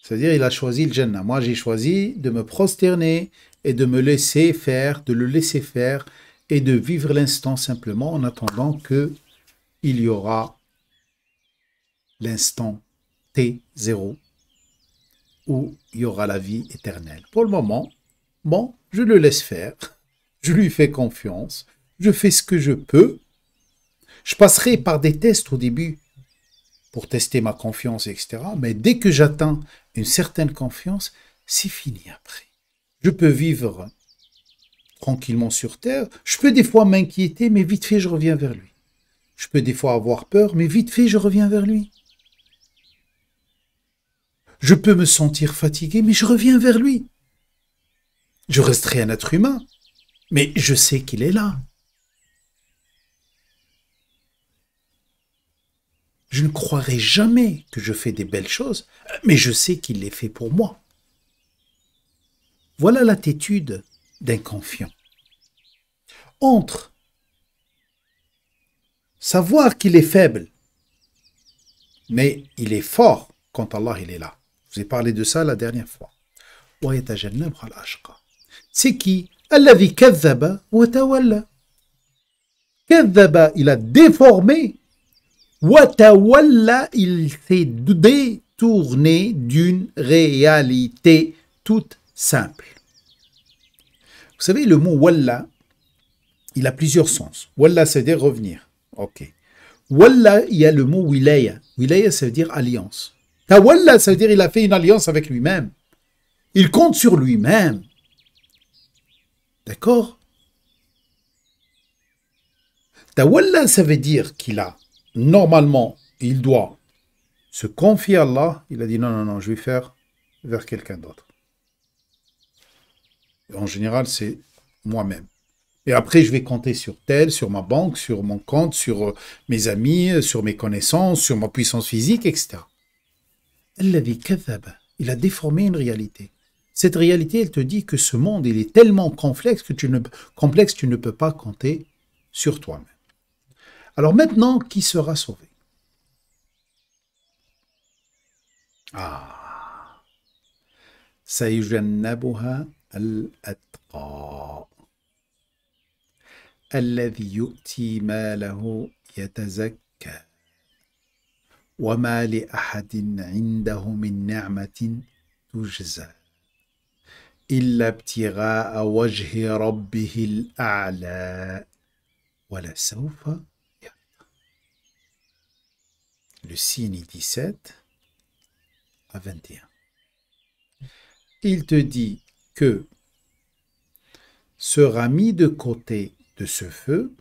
C'est-à-dire il a choisi le Jannah. Moi, j'ai choisi de me prosterner et de me laisser faire, de le laisser faire et de vivre l'instant simplement en attendant que il y aura l'instant T0 où il y aura la vie éternelle. Pour le moment, bon, je le laisse faire, je lui fais confiance, je fais ce que je peux. Je passerai par des tests au début pour tester ma confiance, etc. Mais dès que j'atteins une certaine confiance, c'est fini après. Je peux vivre tranquillement sur terre. Je peux des fois m'inquiéter, mais vite fait, je reviens vers lui. Je peux des fois avoir peur, mais vite fait, je reviens vers lui. Je peux me sentir fatigué, mais je reviens vers lui. Je resterai un être humain, mais je sais qu'il est là. Je ne croirai jamais que je fais des belles choses, mais je sais qu'il les fait pour moi. Voilà l'attitude d'un confiant. Entre savoir qu'il est faible, mais il est fort quand Allah il est là. Je vous ai parlé de ça la dernière fois. C'est qui? Alladhi kadhaba wa tawalla. Kadhaba, il a déformé. Wa tawalla, il s'est détourné d'une réalité toute simple. Vous savez, le mot walla, il a plusieurs sens. Walla, ça veut dire revenir. Ok. Walla, il y a le mot wilaya. Wilaya, ça veut dire alliance. Tawalla, ça veut dire il a fait une alliance avec lui-même. Il compte sur lui-même. D'accord? Tawalla, ça veut dire qu'il a, normalement, il doit se confier à Allah. Il a dit non, je vais faire vers quelqu'un d'autre. En général, c'est moi-même. Et après, je vais compter sur tel, sur ma banque, sur mon compte, sur mes amis, sur mes connaissances, sur ma puissance physique, etc. Il a déformé une réalité. Cette réalité, elle te dit que ce monde, il est tellement complexe que tu ne peux pas compter sur toi-même. Alors maintenant, qui sera sauvé? Ah, سيجنبها الأتقى الذي يؤتي ماله يتزكى وما لأحد عنده من نعمة تجزى إلا ابتغاء وجه ربه الأعلى ولسوف يرضى. Le signe 17 à 21. Il te dit que sera mis de côté de ce feu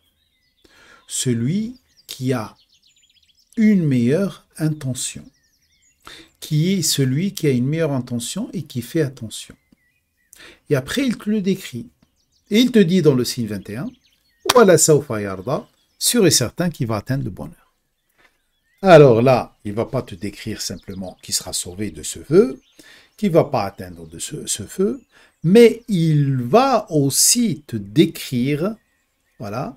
celui qui a une meilleure intention, qui est celui qui a une meilleure intention et qui fait attention. Et après, il te le décrit. Et il te dit dans le signe 21, voilà sawfa yarda, sûr et certain qu'il va atteindre le bonheur. Alors là, il ne va pas te décrire simplement qui sera sauvé de ce feu, qui ne va pas atteindre de ce feu, mais il va aussi te décrire, voilà,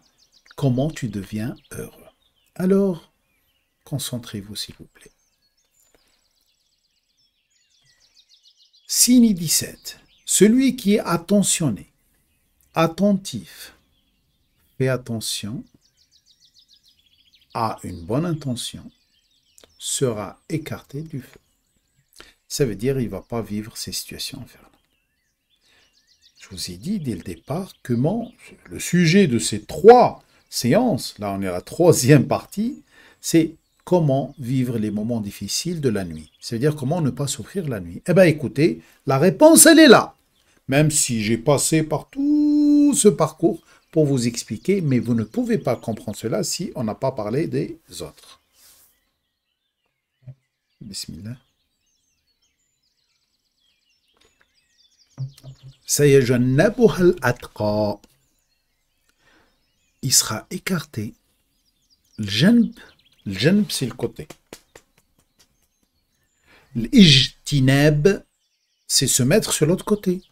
comment tu deviens heureux. Alors, concentrez-vous s'il vous plaît. Signe 17. Celui qui est attentionné, attentif, fait attention, a une bonne intention, sera écarté du feu. Ça veut dire qu'il ne va pas vivre ces situations infernales. Je vous ai dit dès le départ comment le sujet de ces 3 séances, là on est à la 3e partie, c'est comment vivre les moments difficiles de la nuit. Ça veut dire comment ne pas souffrir la nuit. Eh bien écoutez, la réponse elle est là. Même si j'ai passé par tout ce parcours pour vous expliquer, mais vous ne pouvez pas comprendre cela si on n'a pas parlé des autres. Bismillah. سيجنبها الأتقى. Il sera écarté. Le janb c'est le côté. L'ijtinab, c'est se mettre sur l'autre côté.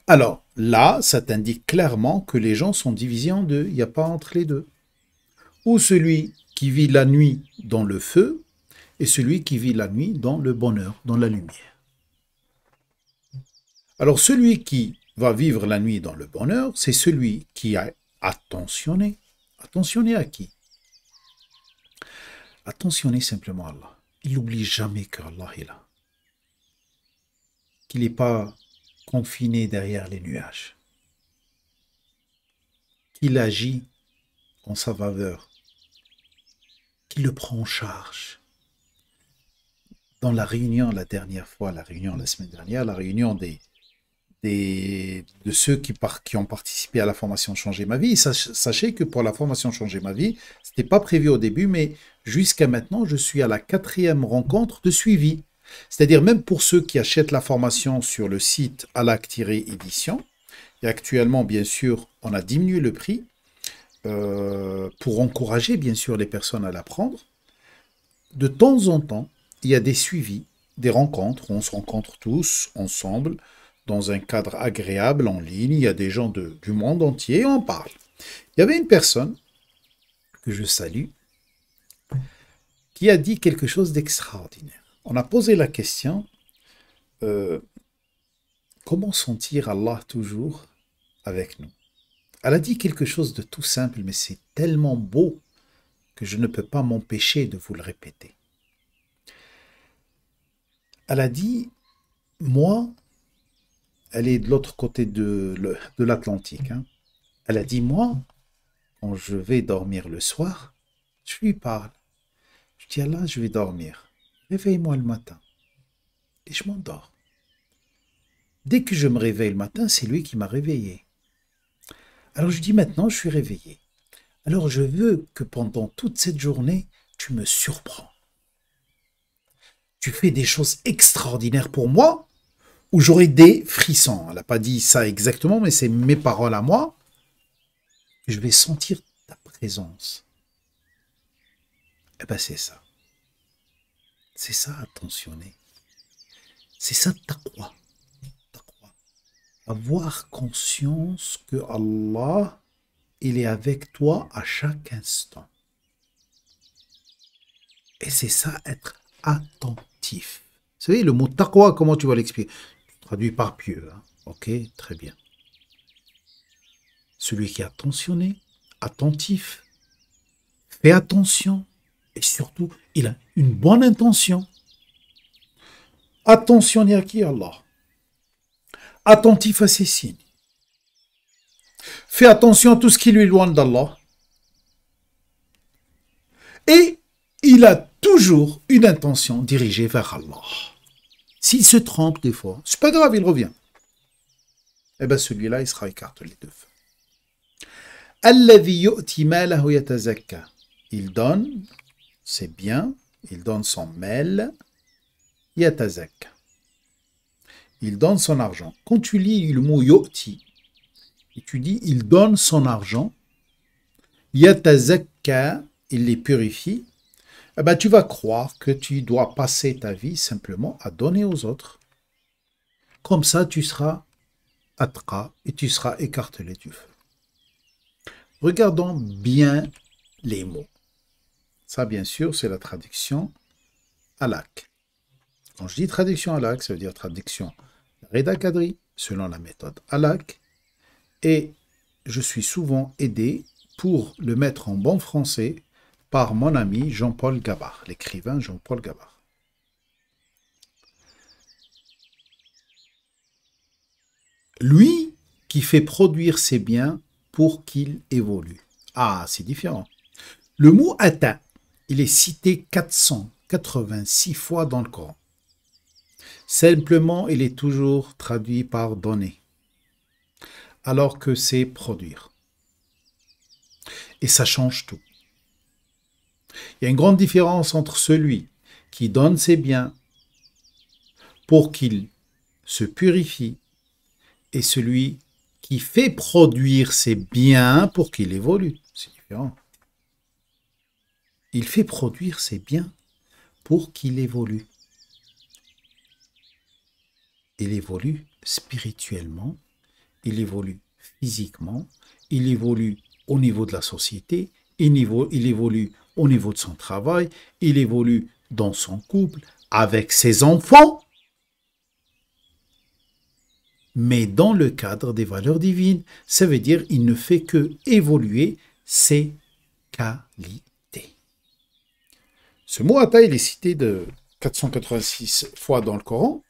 Alors, là, ça t'indique clairement que les gens sont divisés en deux. Il n'y a pas entre les deux. Ou celui qui vit la nuit dans le feu, et celui qui vit la nuit dans le bonheur, dans la lumière. Alors, celui qui va vivre la nuit dans le bonheur, c'est celui qui a attentionné. Attentionné à qui? Attentionné simplement à Allah. Il n'oublie jamais que Allah est là. Qu'il n'est pas confiné derrière les nuages. Qu'il agit en sa faveur. Qu'il le prend en charge. Dans la réunion, la dernière fois, la réunion la semaine dernière, la réunion de ceux qui ont participé à la formation Changer ma vie, sachez que pour la formation Changer ma vie, ce n'était pas prévu au début, mais jusqu'à maintenant, je suis à la 4e rencontre de suivi. C'est-à-dire même pour ceux qui achètent la formation sur le site Alak-Édition, et actuellement, bien sûr, on a diminué le prix pour encourager, bien sûr, les personnes à la prendre. De temps en temps, il y a des suivis, des rencontres, on se rencontre tous ensemble, dans un cadre agréable, en ligne, il y a des gens du monde entier, et on parle. Il y avait une personne, que je salue, qui a dit quelque chose d'extraordinaire. On a posé la question, comment sentir Allah toujours avec nous? Elle a dit quelque chose de tout simple, mais c'est tellement beau que je ne peux pas m'empêcher de vous le répéter. Elle a dit, moi, elle est de l'autre côté de l'Atlantique. Hein. Elle a dit, moi, quand je vais dormir le soir, je lui parle. Je dis, Allah, je vais dormir. Réveille-moi le matin. Et je m'endors. Dès que je me réveille le matin, c'est lui qui m'a réveillé. Alors je dis, maintenant, je suis réveillé. Alors je veux que pendant toute cette journée, tu me surprends. Tu fais des choses extraordinaires pour moi, où j'aurai des frissons. Elle n'a pas dit ça exactement, mais c'est mes paroles à moi. Je vais sentir ta présence. Eh bien, c'est ça. C'est ça, attentionner. C'est ça, taqwa. Avoir conscience que Allah, il est avec toi à chaque instant. Et c'est ça, être attentif. Vous savez, le mot taqwa, comment tu vas l'expliquer? Traduit par pieux. Hein? Ok, très bien. Celui qui est attentionné, attentif, fait attention, et surtout, il a une bonne intention. Attentionné à qui? Allah. Attentif à ses signes. Fait attention à tout ce qui lui éloigne d'Allah. Et il a toujours une intention dirigée vers Allah. S'il se trompe des fois, c'est pas grave, il revient. Eh bien, celui-là, il sera écartelé de feu. Alladhi yu'ti malahu yatazakka. Il donne ses biens, il donne son mal, yatazakka. Il donne son argent. Quand tu lis le mot yu'ti, et tu dis il donne son argent, yatazakka, il les purifie, eh ben, tu vas croire que tu dois passer ta vie simplement à donner aux autres. Comme ça, tu seras atqa et tu seras écartelé du feu. Regardons bien les mots. Ça, bien sûr, c'est la traduction halak. Quand je dis traduction halak, ça veut dire traduction Reda Kadri, selon la méthode halak. Et je suis souvent aidé pour le mettre en bon français par mon ami Jean-Paul Gabart, l'écrivain Jean-Paul Gabart. Lui qui fait produire ses biens pour qu'il évolue. Ah, c'est différent. Le mot ata, il est cité 486 fois dans le Coran. Simplement, il est toujours traduit par donner, alors que c'est produire. Et ça change tout. Il y a une grande différence entre celui qui donne ses biens pour qu'il se purifie et celui qui fait produire ses biens pour qu'il évolue. C'est différent. Il fait produire ses biens pour qu'il évolue. Il évolue spirituellement, il évolue physiquement, il évolue au niveau de la société, il évolue au niveau de son travail, il évolue dans son couple, avec ses enfants, mais dans le cadre des valeurs divines. Ça veut dire qu'il ne fait que évoluer ses qualités. Ce mot ata, il est cité de 486 fois dans le Coran.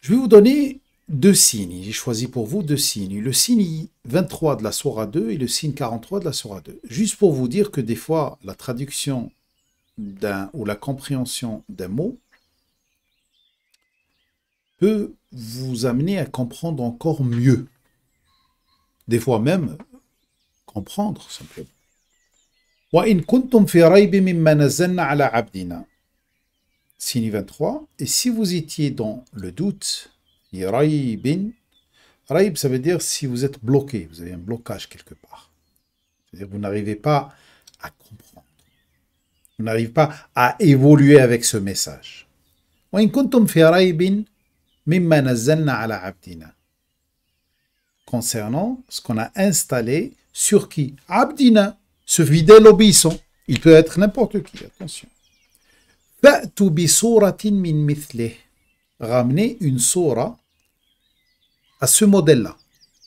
Je vais vous donner deux signes. J'ai choisi pour vous deux signes. Le signe 23 de la Sourate 2 et le signe 43 de la Sourate 2. Juste pour vous dire que des fois, la traduction ou la compréhension d'un mot peut vous amener à comprendre encore mieux. Des fois même, comprendre simplement. وَإِن كُنْتُمْ فِي رَيْبٍ مِمَّا نَزَّلْنَا عَلَى عَبْدِنَا. Signe 23. Et si vous étiez dans le doute, raïb, ça veut dire si vous êtes bloqué, vous avez un blocage quelque part. C'est-à-dire que vous n'arrivez pas à comprendre. Vous n'arrivez pas à évoluer avec ce message. وَإِن كُنْتُمْ فِي رَيْبٍ مِمَّا نَزَّلْنَا عَلَى عَبْدِنَا. Concernant ce qu'on a installé sur qui? Abdina, ce fidèle obéissant. Il peut être n'importe qui, attention. فَأْتُوا بِصُورَةٍ مِّن مِثْلِهِ. Ramener une sourate à ce modèle-là.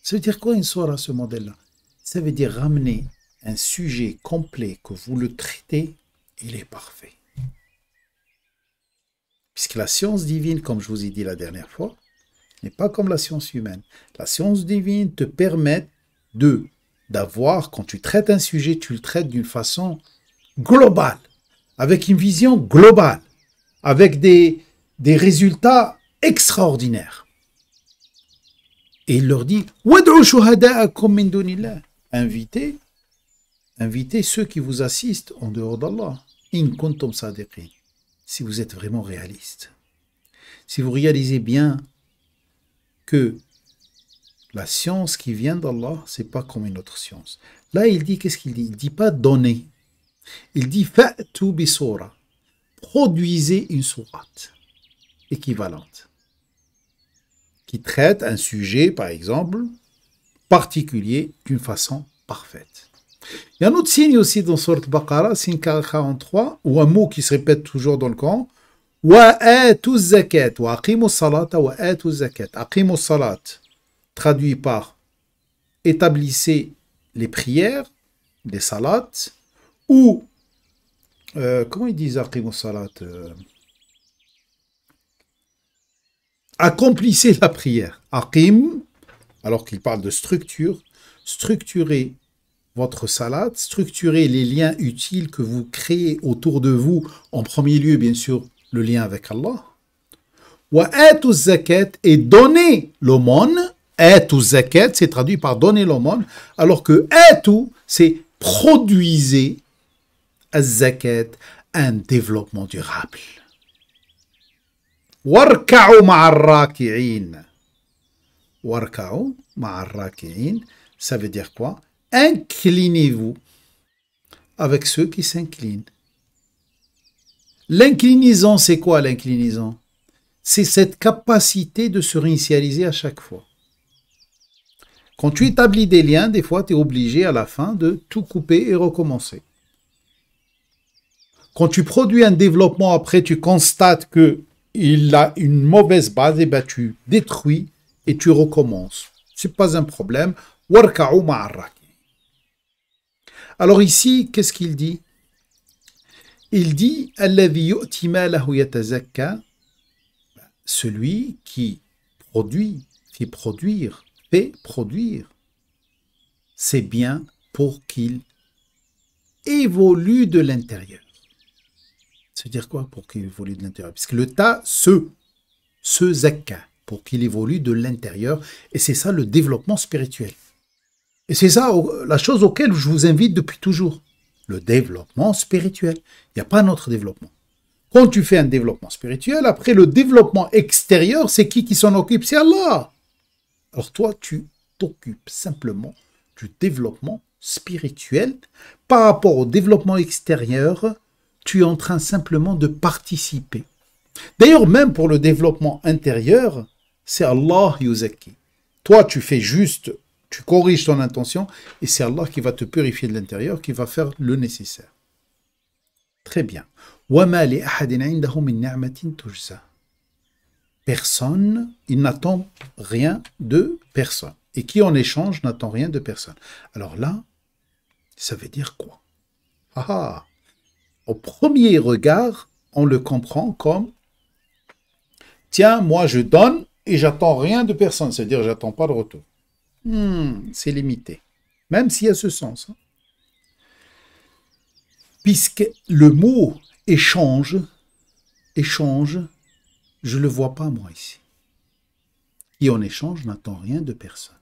Ça veut dire quoi une sourate à ce modèle-là? Ça veut dire ramener un sujet complet que vous le traitez, il est parfait. Puisque la science divine, comme je vous ai dit la dernière fois, n'est pas comme la science humaine. La science divine te permet d'avoir, quand tu traites un sujet, tu le traites d'une façon globale, avec une vision globale, avec des résultats extraordinaires. Et il leur dit وَادْعُوا شُهَدَاءَكُم مِّن دُونِ اللَّهِ. Invitez ceux qui vous assistent en dehors d'Allah. إِن كُنتُمْ صَادِقِينَ. Si vous êtes vraiment réaliste. si vous réalisez bien que la science qui vient d'Allah, c'est pas comme une autre science. Là, il dit, qu'est-ce qu'il dit? Il dit pas donner. Il dit fa'tu bi soura. Produisez une sourate équivalente qui traite un sujet, par exemple, particulier d'une façon parfaite. Il y a un autre signe aussi dans Sourate Baqara, signe 43, ou un mot qui se répète toujours dans le Coran. Wa'atu zakat, wa aqimu salata wa atu zakat. Aqimu salat, traduit par établissez les prières, les salats, ou, comment ils disent aqimu salat accomplissez la prière. Aqim, alors qu'il parle de structure, structurez votre salat, structurez les liens utiles que vous créez autour de vous, en premier lieu, bien sûr, le lien avec Allah. Wa atu zakat, et donnez l'aumône. Atu zakat, c'est traduit par donner l'aumône, alors que atu, c'est produisez az-zakat, un développement durable. Warka'u ma'ar-raki'in. Warka'u ma'ar-raki'in, ça veut dire quoi? Inclinez-vous avec ceux qui s'inclinent. L'inclinaison, c'est quoi l'inclinaison? C'est cette capacité de se réinitialiser à chaque fois. Quand tu établis des liens, des fois, tu es obligé à la fin de tout couper et recommencer. Quand tu produis un développement, après, tu constates qu'il a une mauvaise base, et ben, tu détruis et tu recommences. Ce n'est pas un problème. Warka'u ma'ar-raki. Alors ici, qu'est-ce qu'il dit? Il dit alladhi yu'ti malahu yatazakka, celui qui produit, fait produire ses biens pour qu'il évolue de l'intérieur. C'est-à-dire quoi pour qu'il évolue de l'intérieur? Parce que le ta, ce zakka, pour qu'il évolue de l'intérieur, et c'est ça le développement spirituel. Et c'est ça la chose auquel je vous invite depuis toujours. Le développement spirituel. Il n'y a pas un autre développement. Quand tu fais un développement spirituel, après le développement extérieur, c'est qui s'en occupe? C'est Allah. Alors toi, tu t'occupes simplement du développement spirituel. Par rapport au développement extérieur, tu es en train simplement de participer. D'ailleurs, même pour le développement intérieur, c'est Allah yuzakki. Toi, tu fais juste, tu corriges ton intention, et c'est Allah qui va te purifier de l'intérieur, qui va faire le nécessaire. Très bien. وَمَا لِأَحَدٍ عِنْدَهُ مِنْ نِعْمَةٍ تُجْزَى. Personne, il n'attend rien de personne. Et qui en échange n'attend rien de personne. Alors là, ça veut dire quoi? Au premier regard, on le comprend comme tiens, moi je donne et j'attends rien de personne. C'est-à-dire j'attends pas de retour. C'est limité. Même s'il y a ce sens. Puisque le mot échange, je ne le vois pas moi ici. Et en échange, je n'attends rien de personne.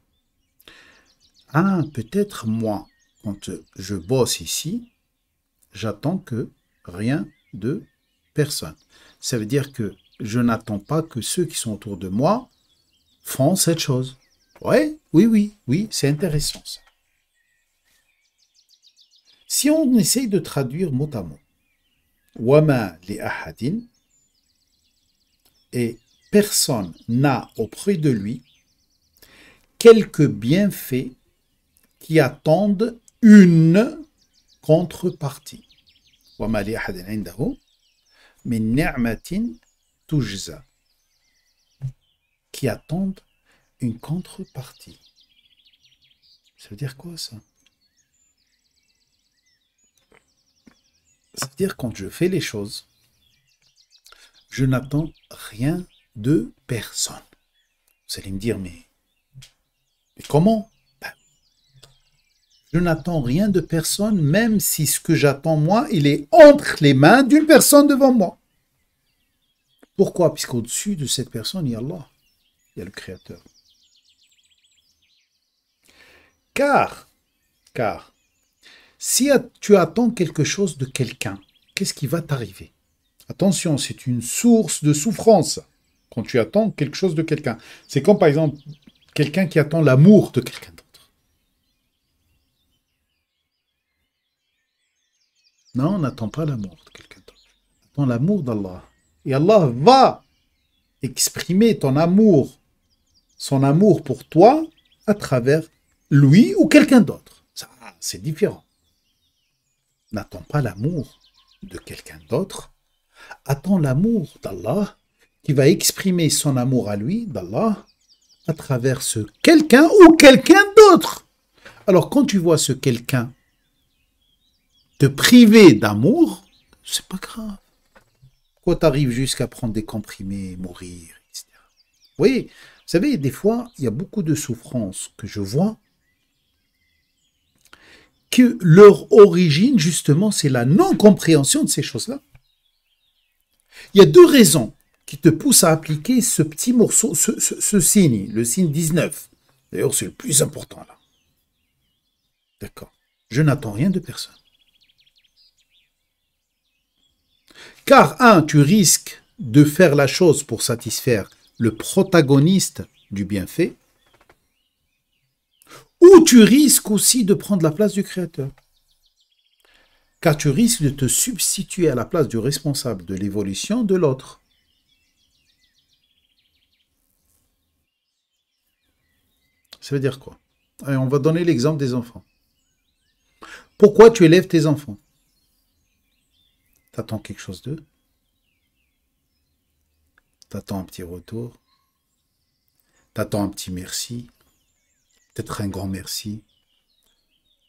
Peut-être moi, quand je bosse ici, j'attends que rien de personne. Ça veut dire que je n'attends pas que ceux qui sont autour de moi font cette chose. Oui, c'est intéressant ça. Si on essaye de traduire mot à mot, Wama li ahadin, et personne n'a auprès de lui quelques bienfaits qui attendent une contrepartie. Wama li ahadin indahu min ni'matin tujza, qui attendent une contrepartie. Ça veut dire quoi ça? C'est-à-dire quand je fais les choses, je n'attends rien de personne. Vous allez me dire, mais comment? Je n'attends rien de personne, même si ce que j'attends moi, il est entre les mains d'une personne devant moi. Pourquoi? Puisqu'au-dessus de cette personne, il y a Allah, il y a le Créateur. Car, si tu attends quelque chose de quelqu'un, qu'est-ce qui va t'arriver? Attention, c'est une source de souffrance. Quand tu attends quelque chose de quelqu'un. C'est comme par exemple quelqu'un qui attend l'amour de quelqu'un d'autre. Non, on n'attend pas l'amour de quelqu'un d'autre. On attend l'amour d'Allah. Et Allah va exprimer ton amour, son amour pour toi à travers lui ou quelqu'un d'autre. Ça, c'est différent. N'attends pas l'amour de quelqu'un d'autre. Attends l'amour d'Allah qui va exprimer son amour à lui, d'Allah, à travers ce quelqu'un ou quelqu'un d'autre. Alors quand tu vois ce quelqu'un te priver d'amour, c'est pas grave. Quand tu arrives jusqu'à prendre des comprimés, mourir, etc. Oui, vous savez, des fois, il y a beaucoup de souffrances que je vois, que leur origine, justement, c'est la non-compréhension de ces choses-là. Il y a deux raisons qui te poussent à appliquer ce petit morceau, ce signe, le signe 19. D'ailleurs, c'est le plus important là. D'accord. Je n'attends rien de personne. Car, tu risques de faire la chose pour satisfaire le protagoniste du bienfait, ou tu risques aussi de prendre la place du Créateur. Car tu risques de te substituer à la place du responsable de l'évolution de l'autre. Ça veut dire quoi? Allez, on va donner l'exemple des enfants. Pourquoi tu élèves tes enfants? T'attends quelque chose d'eux? T'attends un petit retour? T'attends un petit merci? Peut-être un grand merci?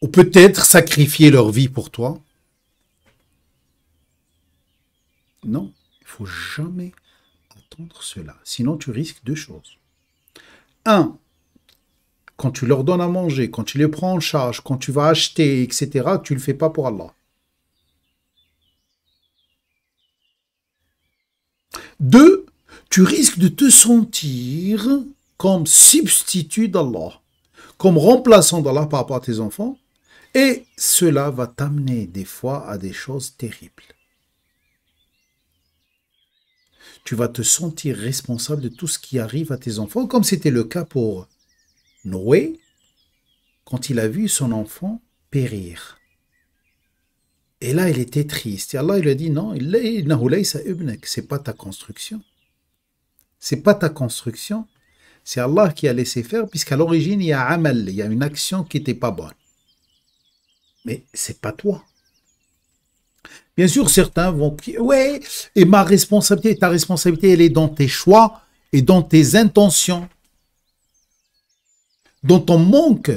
Ou peut-être sacrifier leur vie pour toi? Non, il ne faut jamais attendre cela. Sinon, tu risques deux choses. Quand tu leur donnes à manger, quand tu les prends en charge, quand tu vas acheter, etc., tu ne le fais pas pour Allah. 2, tu risques de te sentir comme substitut d'Allah, comme remplaçant d'Allah par rapport à tes enfants, et cela va t'amener des fois à des choses terribles. Tu vas te sentir responsable de tout ce qui arrive à tes enfants, comme c'était le cas pour Noé, quand il a vu son enfant périr. Et là, il était triste. Et Allah, il a dit, non, c'est pas ta construction. C'est pas ta construction. C'est Allah qui a laissé faire, puisqu'à l'origine, il y a amal, il y a une action qui n'était pas bonne. Mais c'est pas toi. Bien sûr, certains vont dire, ouais, et ma responsabilité, ta responsabilité, elle est dans tes choix et dans tes intentions. Dans ton manque,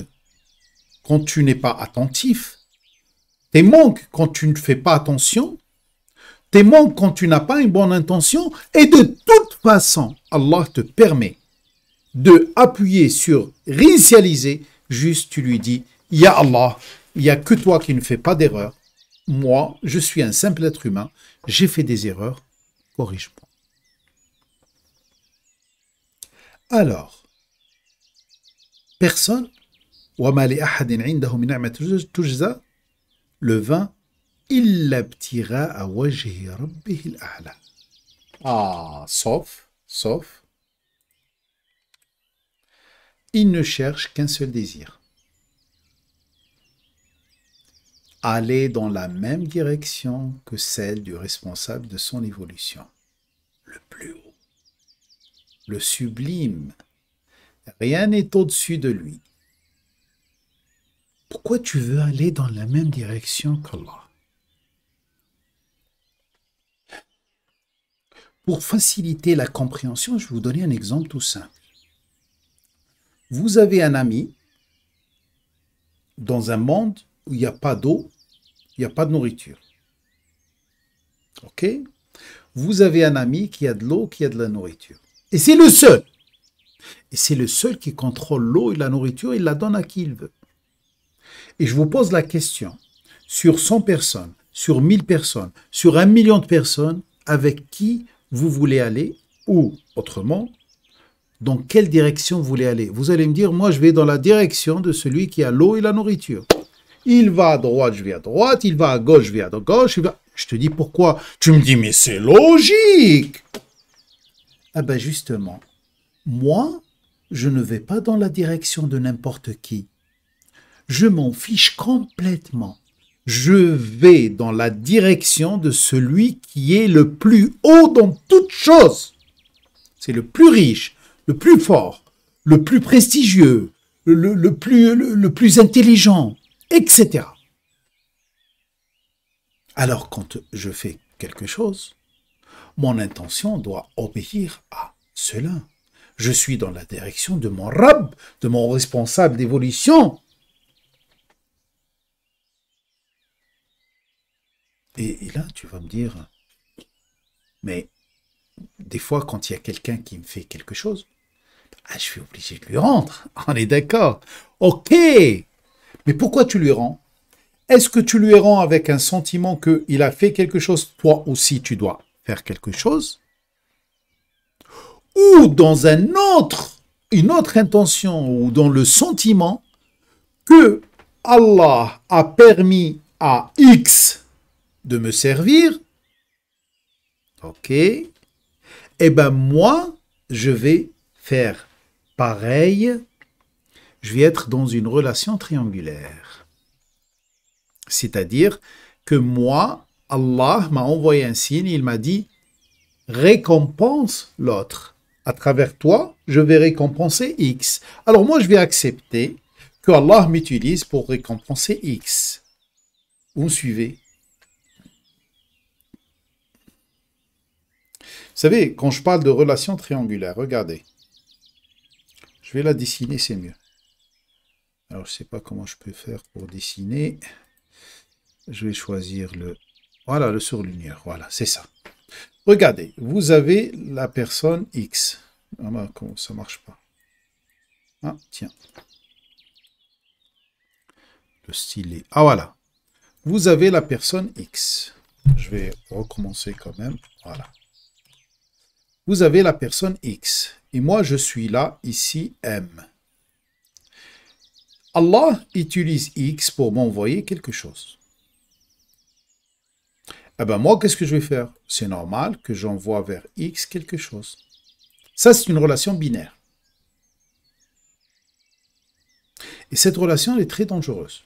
quand tu n'es pas attentif, tes manques quand tu ne fais pas attention, tes manques quand tu n'as pas une bonne intention, et de toute façon, Allah te permet de appuyer sur réinitialiser, juste tu lui dis, Ya Allah, il n'y a que toi qui ne fais pas d'erreur. Moi, je suis un simple être humain, j'ai fait des erreurs, corrige-moi. Alors, personne, le 20, sauf, il ne cherche qu'un seul désir. Aller dans la même direction que celle du responsable de son évolution. Le plus haut, le sublime. Rien n'est au-dessus de lui. Pourquoi tu veux aller dans la même direction qu'Allah? Pour faciliter la compréhension, je vais vous donner un exemple tout simple. Vous avez un ami dans un monde où il n'y a pas d'eau, il n'y a pas de nourriture. Ok? Vous avez un ami qui a de l'eau, qui a de la nourriture. Et c'est le seul. Et c'est le seul qui contrôle l'eau et la nourriture, il la donne à qui il veut. Et je vous pose la question, sur 100 personnes, sur 1000 personnes, sur 1 million de personnes, avec qui vous voulez aller, ou autrement, dans quelle direction vous voulez aller? Vous allez me dire, moi je vais dans la direction de celui qui a l'eau et la nourriture. Il va à droite, je vais à droite, il va à gauche, je vais à gauche. Je te dis pourquoi? Tu me dis, mais c'est logique. Ah ben justement, moi, je ne vais pas dans la direction de n'importe qui. Je m'en fiche complètement. Je vais dans la direction de celui qui est le plus haut dans toute chose. C'est le plus riche, le plus fort, le plus prestigieux, le plus intelligent, etc. Alors quand je fais quelque chose, mon intention doit obéir à cela. Je suis dans la direction de mon Rabb, de mon responsable d'évolution. Et là, tu vas me dire, mais des fois, quand il y a quelqu'un qui me fait quelque chose, je suis obligé de lui rendre. On est d'accord. Ok. Mais pourquoi tu lui rends? Est-ce que tu lui rends avec un sentiment qu'il a fait quelque chose, toi aussi tu dois faire quelque chose? Ou dans une autre intention, ou dans le sentiment que Allah a permis à X de me servir, ok, eh bien moi, je vais faire pareil, je vais être dans une relation triangulaire. C'est-à-dire que moi, Allah m'a envoyé un signe, il m'a dit, récompense l'autre. À travers toi, je vais récompenser X. Alors moi, je vais accepter que Allah m'utilise pour récompenser X. Vous me suivez? Vous savez, quand je parle de relation triangulaire, regardez. Je vais la dessiner, c'est mieux. Alors, je ne sais pas comment je peux faire pour dessiner. Je vais choisir voilà, le surligneur. Voilà, c'est ça. Regardez, vous avez la personne X. Ah ben, comment ça ne marche pas? Ah, tiens. Le stylet. Ah, voilà. Vous avez la personne X. Je vais recommencer quand même. Voilà. Vous avez la personne X. Et moi, je suis là, ici, M. Allah utilise X pour m'envoyer quelque chose. Eh bien, moi, qu'est-ce que je vais faire? C'est normal que j'envoie vers X quelque chose. Ça, c'est une relation binaire. Et cette relation, elle est très dangereuse.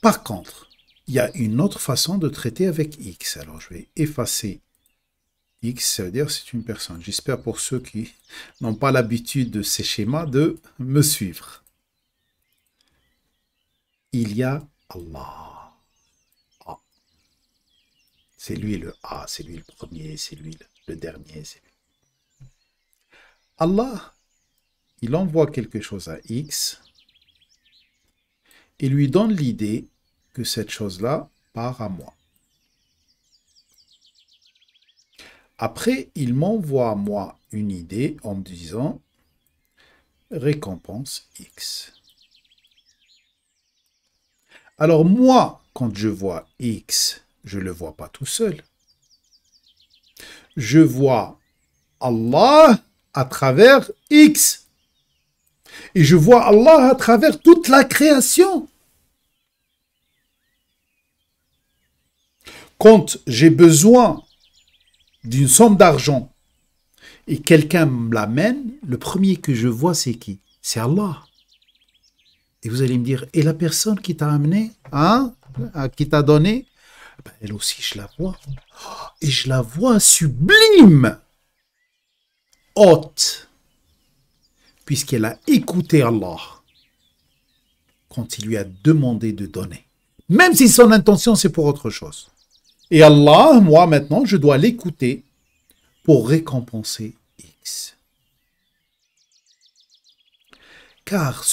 Par contre, il y a une autre façon de traiter avec X. Alors, je vais effacer X, ça veut dire c'est une personne. J'espère pour ceux qui n'ont pas l'habitude de ces schémas de me suivre. Il y a Allah. A. C'est lui le A, c'est lui le premier, c'est lui le dernier. C'est lui. Allah, il envoie quelque chose à X et lui donne l'idée que cette chose-là part à moi. Après, il m'envoie à moi une idée en me disant récompense X. Alors moi, quand je vois X, je ne le vois pas tout seul. Je vois Allah à travers X. Et je vois Allah à travers toute la création. Quand j'ai besoin d'une somme d'argent et quelqu'un me l'amène, le premier que je vois, c'est qui? C'est Allah. Et vous allez me dire, et la personne qui t'a amené, hein, qui t'a donné, ben, elle aussi, je la vois. Et je la vois sublime, haute, puisqu'elle a écouté Allah quand il lui a demandé de donner. Même si son intention, c'est pour autre chose. Et Allah, moi maintenant, je dois l'écouter pour récompenser X. Car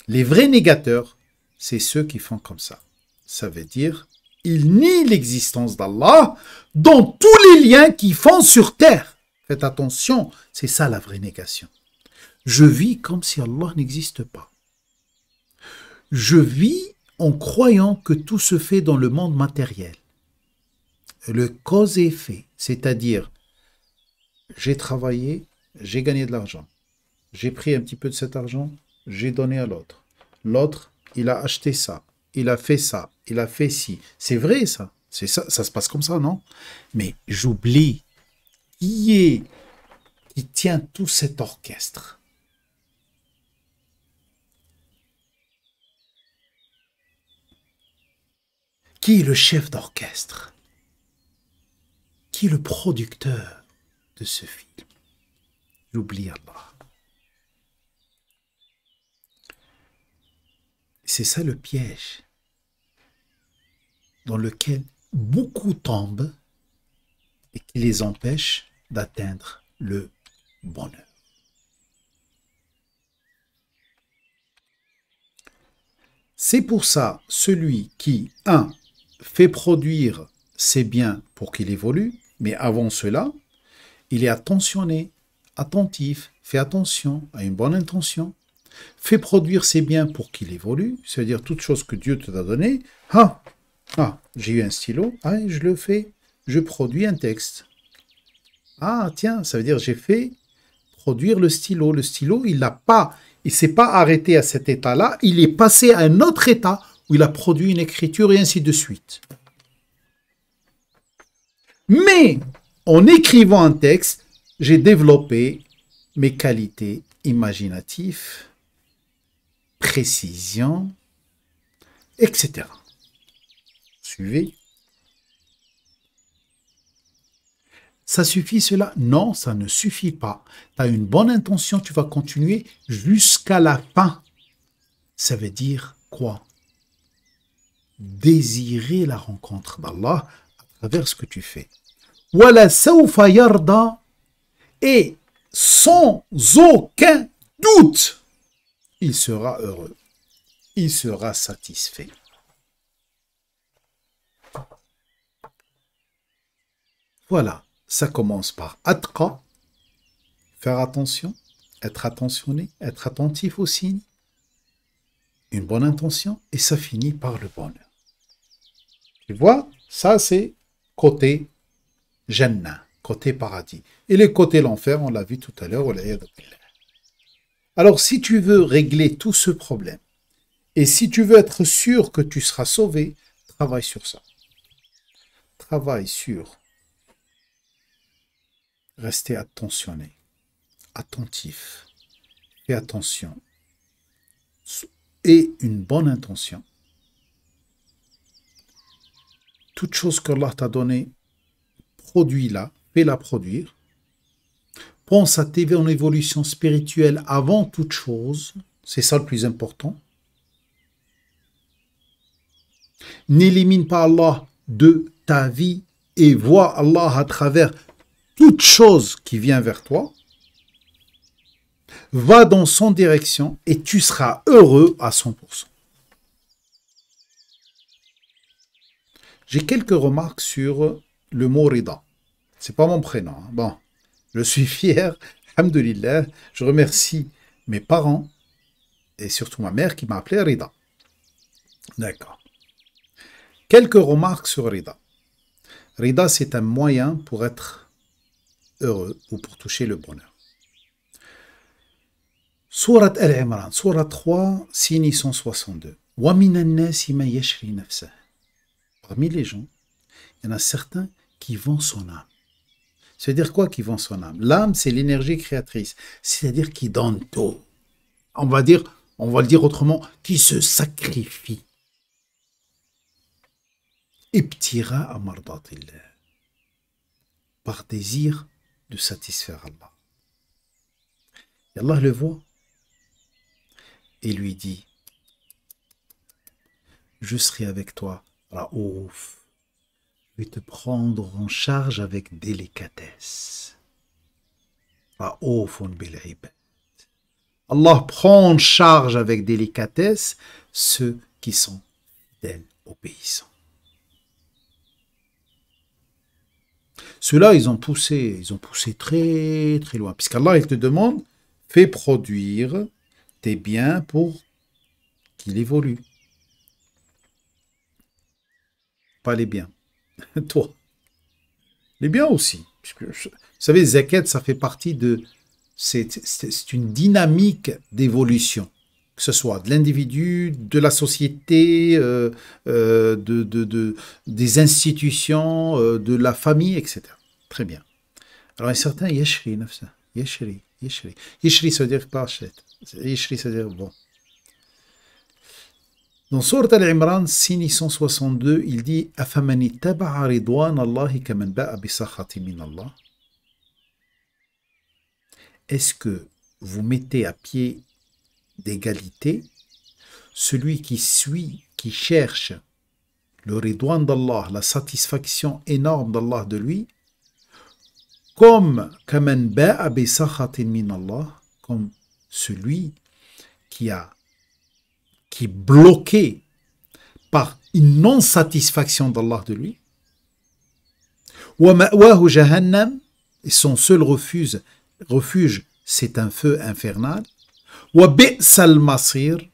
les vrais négateurs, c'est ceux qui font comme ça. Ça veut dire, ils nient l'existence d'Allah dans tous les liens qu'ils font sur terre. Faites attention, c'est ça la vraie négation. Je vis comme si Allah n'existe pas. Je vis en croyant que tout se fait dans le monde matériel. Le cause et effet, c'est-à-dire, j'ai travaillé, j'ai gagné de l'argent. J'ai pris un petit peu de cet argent, j'ai donné à l'autre. L'autre, il a acheté ça, il a fait ça, il a fait ci. C'est vrai ça. C'est ça, ça se passe comme ça, non? Mais j'oublie qui tient tout cet orchestre. Qui est le chef d'orchestre? Qui est le producteur de ce film? J'oublie Allah. C'est ça le piège dans lequel beaucoup tombent et qui les empêche d'atteindre le bonheur. C'est pour ça, celui qui, fait produire ses biens pour qu'il évolue, mais avant cela, il est attentionné, attentif, fait attention, a une bonne intention, fait produire ses biens pour qu'il évolue, c'est-à-dire toute chose que Dieu te a donnée. J'ai eu un stylo, je le fais, je produis un texte. Tiens, ça veut dire j'ai fait produire le stylo. Le stylo, il ne s'est pas arrêté à cet état-là, il est passé à un autre état où il a produit une écriture et ainsi de suite. Mais en écrivant un texte, j'ai développé mes qualités imaginatives, précision, etc. Suivez. Ça suffit cela? Non, ça ne suffit pas. Tu as une bonne intention, tu vas continuer jusqu'à la fin. Ça veut dire quoi? Désirer la rencontre d'Allah à travers ce que tu fais. Wala sawfa yarda, et sans aucun doute, il sera heureux. Il sera satisfait. Voilà, ça commence par atqa, faire attention, être attentionné, être attentif aux signes, une bonne intention, et ça finit par le bonheur. Tu vois, ça c'est côté Jannah, côté paradis. Et le côté l'enfer, on l'a vu tout à l'heure. Alors, si tu veux régler tout ce problème, et si tu veux être sûr que tu seras sauvé, travaille sur ça. Travaille sur rester attentionné, attentif, fais attention, et une bonne intention. Toute chose que Allah t'a donnée, produis-la, fais-la produire. Pense à tes en évolution spirituelle avant toute chose, c'est ça le plus important. N'élimine pas Allah de ta vie et vois Allah à travers toute chose qui vient vers toi. Va dans son direction et tu seras heureux à 100%. J'ai quelques remarques sur le mot Rida. C'est pas mon prénom. Bon, je suis fier, alhamdoulilah. Je remercie mes parents et surtout ma mère qui m'a appelé Rida. D'accord. Quelques remarques sur Rida. Rida, c'est un moyen pour être heureux ou pour toucher le bonheur. Sourate Al-Imran, Sourate 3, signe 162. وَمِنَ النَّاسِ مَن يَشْرِي نَفْسَهُ. Parmi les gens, il y en a certains qui vendent son âme. C'est-à-dire quoi qui vend son âme? L'âme, c'est l'énergie créatrice. C'est-à-dire qui donne tout. On va le dire autrement, qui se sacrifie. Ibtira amardatillah. Par désir de satisfaire Allah. Et Allah le voit et lui dit, je serai avec toi, Raouf. Je vais te prendre en charge avec délicatesse. Raoufun bil ibad. Allah prend en charge avec délicatesse ceux qui sont fidèles, obéissants. Ceux-là, ils ont poussé très très loin. Puisqu'Allah, il te demande, fais produire tes biens pour qu'il évolue. Pas les biens. Toi. Les biens aussi. Puisque, vous savez, zakat, ça fait partie de... C'est une dynamique d'évolution. que ce soit de l'individu, de la société, des institutions, de la famille, etc. Très bien. Alors, certains, yashri, nafsa, yashri, yashri. Yashri, ça veut dire pas achète. Yashri, ça veut dire bon. Dans Sourate Al-Imran 662, il dit أَفَمَنِ اتَّبَعَ رِضْوَانَ اللَّهِ كَمَنْ بَاءَ بِسَخَطٍ مِّنَ اللَّهِ. Est-ce que vous mettez à pied d'égalité celui qui suit, qui cherche le ridwan d'Allah, la satisfaction énorme d'Allah de lui, comme كَمَنْ بَاءَ بِسَخَطٍ مِّنَ اللَّهِ, comme celui qui est bloqué par une non-satisfaction d'Allah de lui. وَمَأْوَاهُ جَهَنَّمْ, et son seul refuge, c'est un feu infernal. وَبِئْسَ الْمَصِيرُ,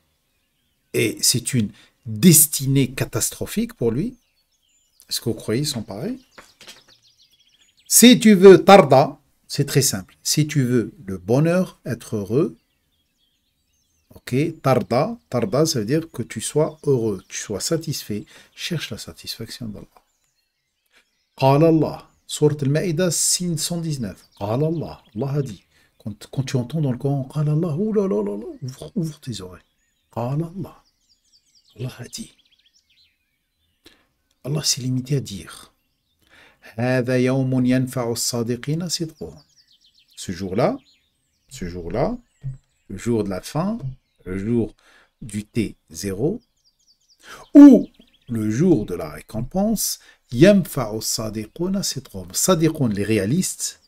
et c'est une destinée catastrophique pour lui. Est-ce que vous croyez qu'ils sont pareils? Si tu veux tarda, c'est très simple. Si tu veux le bonheur, être heureux, ok, tarda, ça veut dire que tu sois heureux, tu sois satisfait. Cherche la satisfaction d'Allah. Qala Allah, Sourate Al-Ma'idah 619. Qala Allah, Allah a dit. Quand tu entends dans le Coran, Qala Allah, ouvre tes oreilles. Qala Allah, Allah a dit. Allah s'est limité à dire. هذا يوم ينفع الصادقين صدقهم. Ce jour-là, le jour de la fin, le jour du T0, ou le jour de la récompense, ينفع الصادقون صدقهم. Sadiqun, les réalistes,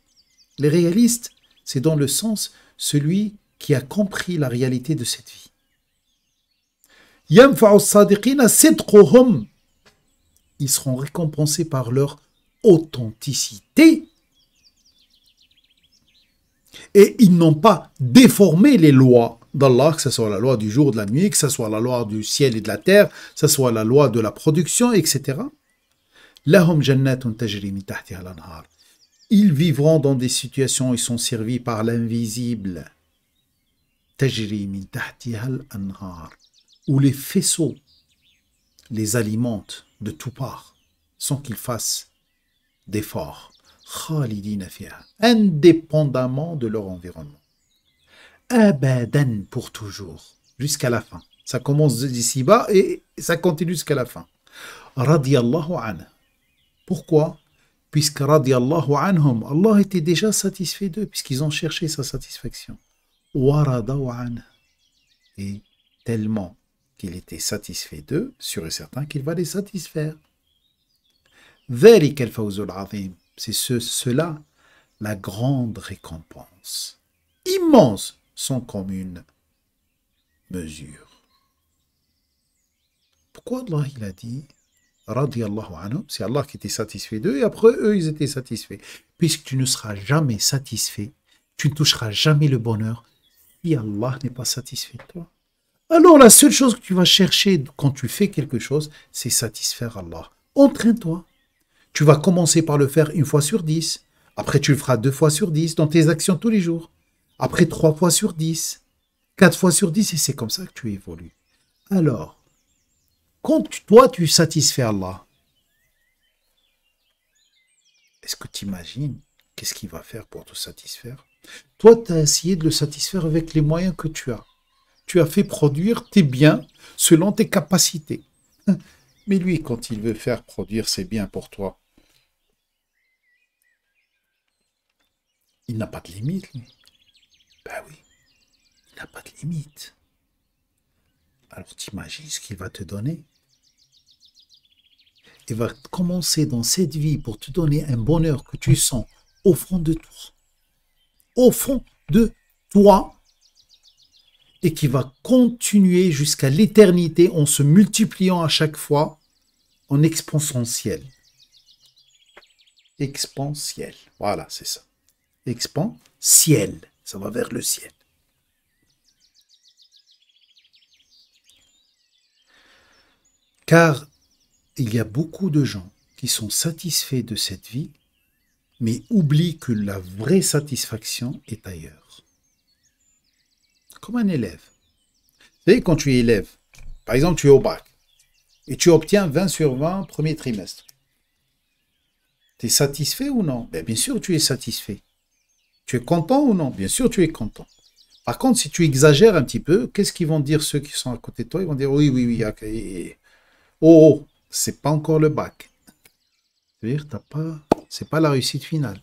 c'est dans le sens celui qui a compris la réalité de cette vie. ينفع الصادقين صدقهم. Ils seront récompensés par leur authenticité et ils n'ont pas déformé les lois d'Allah, que ce soit la loi du jour, de la nuit, que ce soit la loi du ciel et de la terre, que ce soit la loi de la production, etc. Lahum jannatun tajri min tahtiha al-anhar. Ils vivront dans des situations où ils sont servis par l'invisible. Tajri min tahtiha al-anhar, où les faisceaux les alimentent de toutes parts sans qu'ils fassent d'efforts, khalidina fiha, indépendamment de leur environnement. Abadan, pour toujours, jusqu'à la fin. Ça commence d'ici-bas et ça continue jusqu'à la fin. Radiyallahu anhu. Pourquoi? Puisque radiyallahu anhum, Allah était déjà satisfait d'eux, puisqu'ils ont cherché sa satisfaction. Waradaw anhu. Et tellement qu'il était satisfait d'eux, sûr et certain qu'il va les satisfaire. C'est cela la grande récompense, immense, sans commune mesure. Pourquoi Allah il a dit radiyallahu anhum, c'est Allah qui était satisfait d'eux et après eux ils étaient satisfaits. Puisque tu ne seras jamais satisfait, tu ne toucheras jamais le bonheur si Allah n'est pas satisfait de toi. Alors la seule chose que tu vas chercher quand tu fais quelque chose, c'est satisfaire Allah. Entraîne-toi. Tu vas commencer par le faire 1 fois sur 10. Après, tu le feras 2 fois sur 10 dans tes actions tous les jours. Après, 3 fois sur 10. 4 fois sur 10, et c'est comme ça que tu évolues. Alors, quand toi, tu satisfais Allah, est-ce que tu imagines qu'est-ce qu'il va faire pour te satisfaire? Toi, tu as essayé de le satisfaire avec les moyens que tu as. Tu as fait produire tes biens selon tes capacités. Mais lui, quand il veut faire produire ses biens pour toi, il n'a pas de limite, lui. Ben oui, il n'a pas de limite. Alors t'imagines ce qu'il va te donner. Il va commencer dans cette vie pour te donner un bonheur que tu sens au fond de toi. Au fond de toi. Et qui va continuer jusqu'à l'éternité en se multipliant à chaque fois en exponentiel. Exponentiel. Voilà, c'est ça. Exponentiel. Ça va vers le ciel. Car il y a beaucoup de gens qui sont satisfaits de cette vie, mais oublient que la vraie satisfaction est ailleurs. Comme un élève. savez, quand tu es élève, par exemple, tu es au bac, et tu obtiens 20 sur 20 premier trimestre. Tu es satisfait ou non? Bien sûr, tu es satisfait. Tu es content ou non? Bien sûr, tu es content. Par contre, si tu exagères un petit peu, qu'est-ce qu'ils vont dire ceux qui sont à côté de toi? Ils vont dire oui, oui, oui, ok. Oh, c'est pas encore le bac. C'est-à-dire, c'est pas la réussite finale.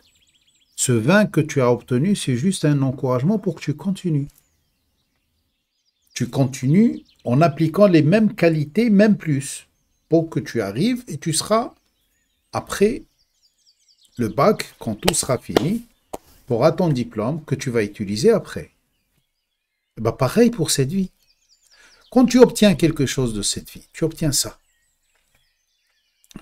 Ce 20 que tu as obtenu, c'est juste un encouragement pour que tu continues. Tu continues en appliquant les mêmes qualités, même plus, pour que tu arrives et tu seras, après le bac, quand tout sera fini, tu auras ton diplôme que tu vas utiliser après. Et ben pareil pour cette vie. Quand tu obtiens quelque chose de cette vie, tu obtiens ça.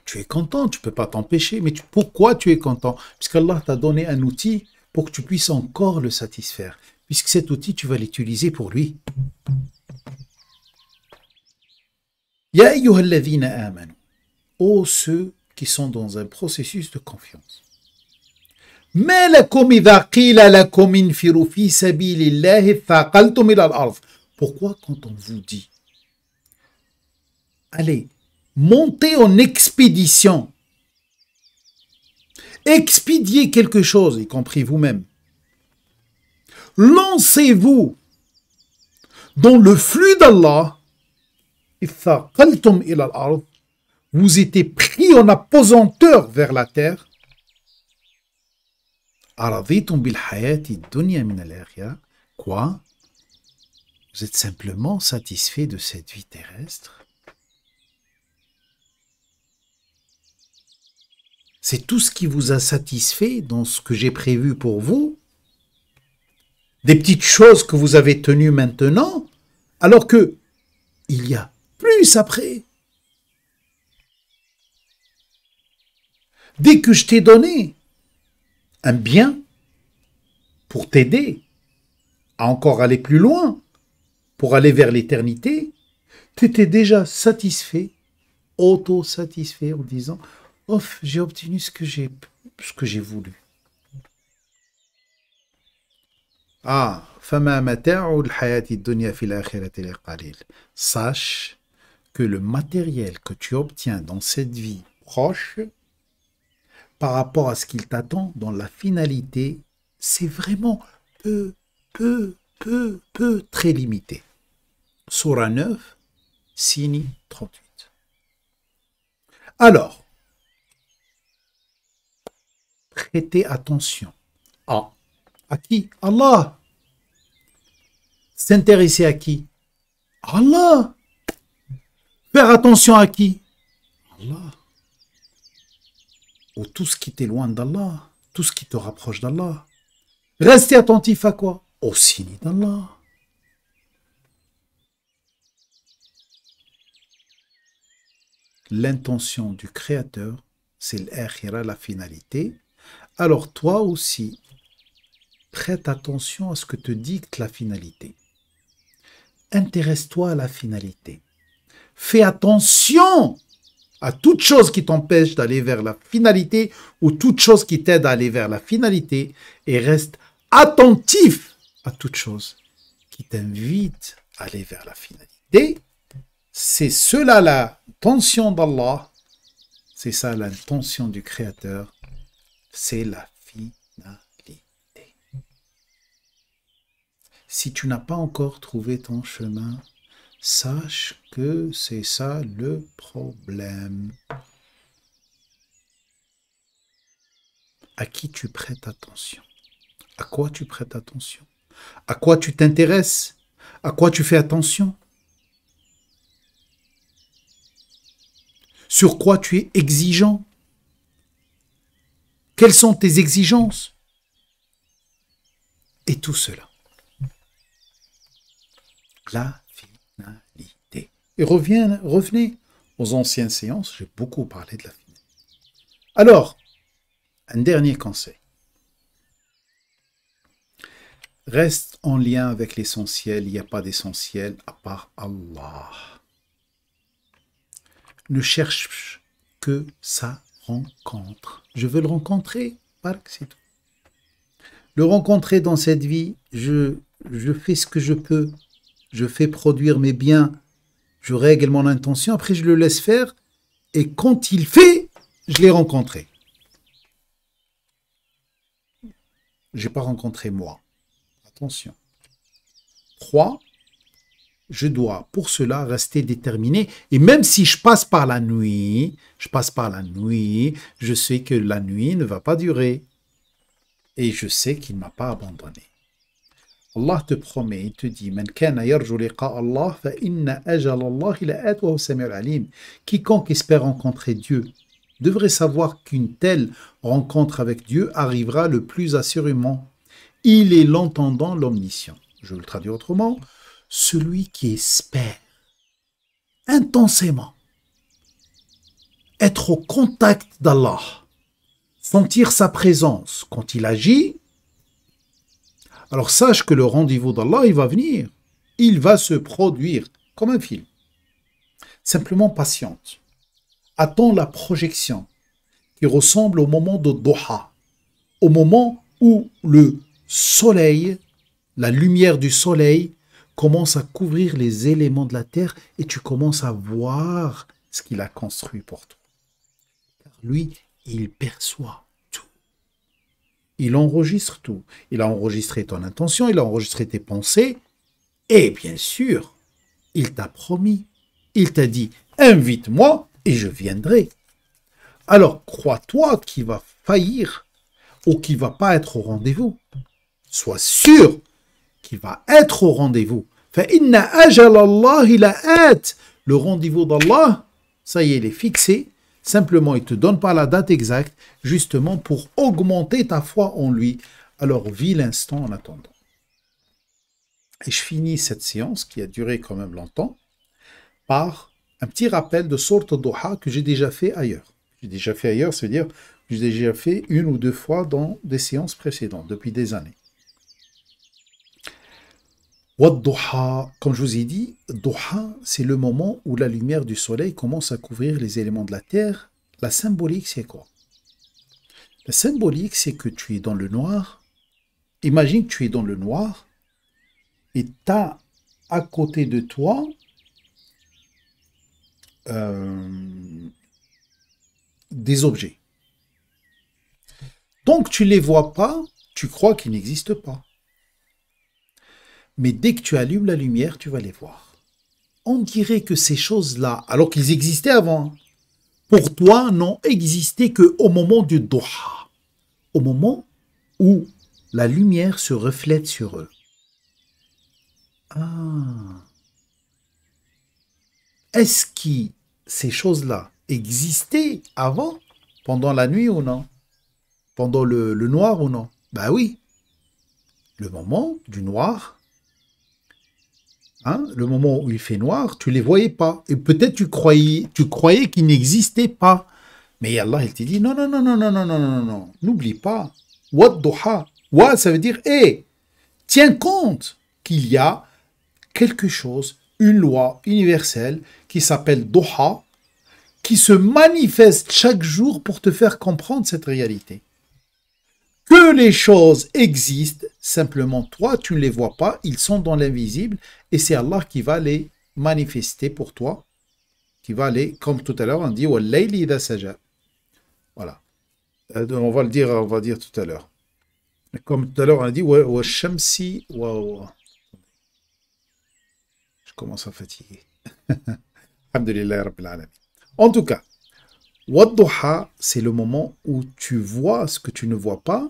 Tu es content, tu ne peux pas t'empêcher. Mais pourquoi tu es content? Puisqu'Allah t'a donné un outil pour que tu puisses encore le satisfaire. Puisque cet outil, tu vas l'utiliser pour lui. Ya ayyuhalladhina amanu. Ô ceux qui sont dans un processus de confiance. Ma lakum idha qila lakum infiru fi sabilillahi thaqaltum ila al-ard. Pourquoi quand on vous dit allez, montez en expédition, expédiez quelque chose, y compris vous-même, lancez-vous dans le flux d'Allah, vous étiez pris en apesanteur vers la terre. Quoi? Vous êtes simplement satisfait de cette vie terrestre? C'est tout ce qui vous a satisfait dans ce que j'ai prévu pour vous? Des petites choses que vous avez tenues maintenant, alors que il y a plus après. Dès que je t'ai donné un bien pour t'aider à encore aller plus loin, pour aller vers l'éternité, tu étais déjà satisfait, auto-satisfait en disant « Ouf, j'ai obtenu ce que j'ai voulu. » Ah, sache que le matériel que tu obtiens dans cette vie proche, par rapport à ce qu'il t'attend dans la finalité, c'est vraiment très limité. Sourate 9, Sini 38. Alors, prêtez attention. À qui? Allah. S'intéresser à qui? Allah. Faire attention à qui? Allah. Ou tout ce qui t'éloigne d'Allah, tout ce qui te rapproche d'Allah. Restez attentif à quoi? Au signe d'Allah. L'intention du Créateur, c'est l'akhira, la finalité. Alors toi aussi, prête attention à ce que te dicte la finalité. Intéresse-toi à la finalité. Fais attention à toute chose qui t'empêche d'aller vers la finalité ou toute chose qui t'aide à aller vers la finalité et reste attentif à toute chose qui t'invite à aller vers la finalité. C'est cela l'intention d'Allah, c'est ça l'intention du Créateur, c'est la finalité. Si tu n'as pas encore trouvé ton chemin, sache que c'est ça le problème. À qui tu prêtes attention? À quoi tu prêtes attention? À quoi tu t'intéresses? À quoi tu fais attention? Sur quoi tu es exigeant? Quelles sont tes exigences? Et tout cela. La finalité. Et revenez aux anciennes séances, j'ai beaucoup parlé de la finalité. Alors, un dernier conseil. Reste en lien avec l'essentiel, il n'y a pas d'essentiel à part Allah. Ne cherche que sa rencontre. Je veux le rencontrer, c'est tout. Le rencontrer dans cette vie, je fais ce que je peux. je fais produire mes biens, je règle mon intention, après je le laisse faire, et quand il fait, je l'ai rencontré. Je n'ai pas rencontré moi. Attention. 3. Je dois pour cela rester déterminé. Et même si je passe par la nuit, je sais que la nuit ne va pas durer. Et je sais qu'il ne m'a pas abandonné. Allah te promet, il te dit, Man kana yarju liqa Allah, fa inna ajal Allah la'at wa huwa sami'ul alim. Quiconque espère rencontrer Dieu devrait savoir qu'une telle rencontre avec Dieu arrivera le plus assurément. Il est l'entendant, l'omniscient. Je le traduis autrement. Celui qui espère intensément être au contact d'Allah, sentir sa présence quand il agit, alors sache que le rendez-vous d'Allah, il va venir. Il va se produire comme un film. Simplement patiente. Attends la projection qui ressemble au moment de Doha, au moment où le soleil, la lumière du soleil, commence à couvrir les éléments de la terre et tu commences à voir ce qu'il a construit pour toi. Car lui, il perçoit tout. Il enregistre tout. Il a enregistré ton intention, il a enregistré tes pensées et bien sûr, il t'a promis. Il t'a dit, invite-moi et je viendrai. Alors, crois-toi qu'il va faillir ou qu'il ne va pas être au rendez-vous. Sois sûr qu'il va être au rendez-vous. فَإِنَّ أَجَلَ اللَّهِ لَآتٍ. Le rendez-vous d'Allah, ça y est, il est fixé. Simplement, il ne te donne pas la date exacte, justement pour augmenter ta foi en lui. Alors, vis l'instant en attendant. Et je finis cette séance, qui a duré quand même longtemps, par un petit rappel de sourate Duha que j'ai déjà fait ailleurs. J'ai déjà fait ailleurs, c'est-à-dire que j'ai déjà fait 1 ou 2 fois dans des séances précédentes, depuis des années. Wad-Duha, comme je vous ai dit, Duha, c'est le moment où la lumière du soleil commence à couvrir les éléments de la terre. La symbolique, c'est quoi? La symbolique, c'est que tu es dans le noir. Imagine que tu es dans le noir et tu as à côté de toi des objets. Donc tu ne les vois pas, tu crois qu'ils n'existent pas. Mais dès que tu allumes la lumière, tu vas les voir. On dirait que ces choses-là, alors qu'ils existaient avant, pour toi, n'ont existé qu'au moment du Duha, au moment où la lumière se reflète sur eux. Ah. Est-ce que ces choses-là existaient avant, pendant la nuit ou non? Pendant le noir ou non? Ben oui. Le moment du noir, hein, le moment où il fait noir, tu ne les voyais pas. Et peut-être tu croyais qu'ils n'existaient pas. Mais Allah, il te dit, non, non, non, non, non, non, non, non, non, n'oublie pas. Wat duha. Wa, ça veut dire, tiens compte qu'il y a quelque chose, une loi universelle qui s'appelle duha, qui se manifeste chaque jour pour te faire comprendre cette réalité. Que les choses existent, simplement toi, tu ne les vois pas, ils sont dans l'invisible, et c'est Allah qui va les manifester pour toi, qui va les, comme tout à l'heure, on dit, وَاللَّيْلِ إِذَا سَجَى. Voilà. On va dire tout à l'heure. Comme tout à l'heure, on a dit, وَالشَّمْسِ Je commence à fatiguer. Alhamdulillah Rabbil Alamin. En tout cas, Wad-Duha, c'est le moment où tu vois ce que tu ne vois pas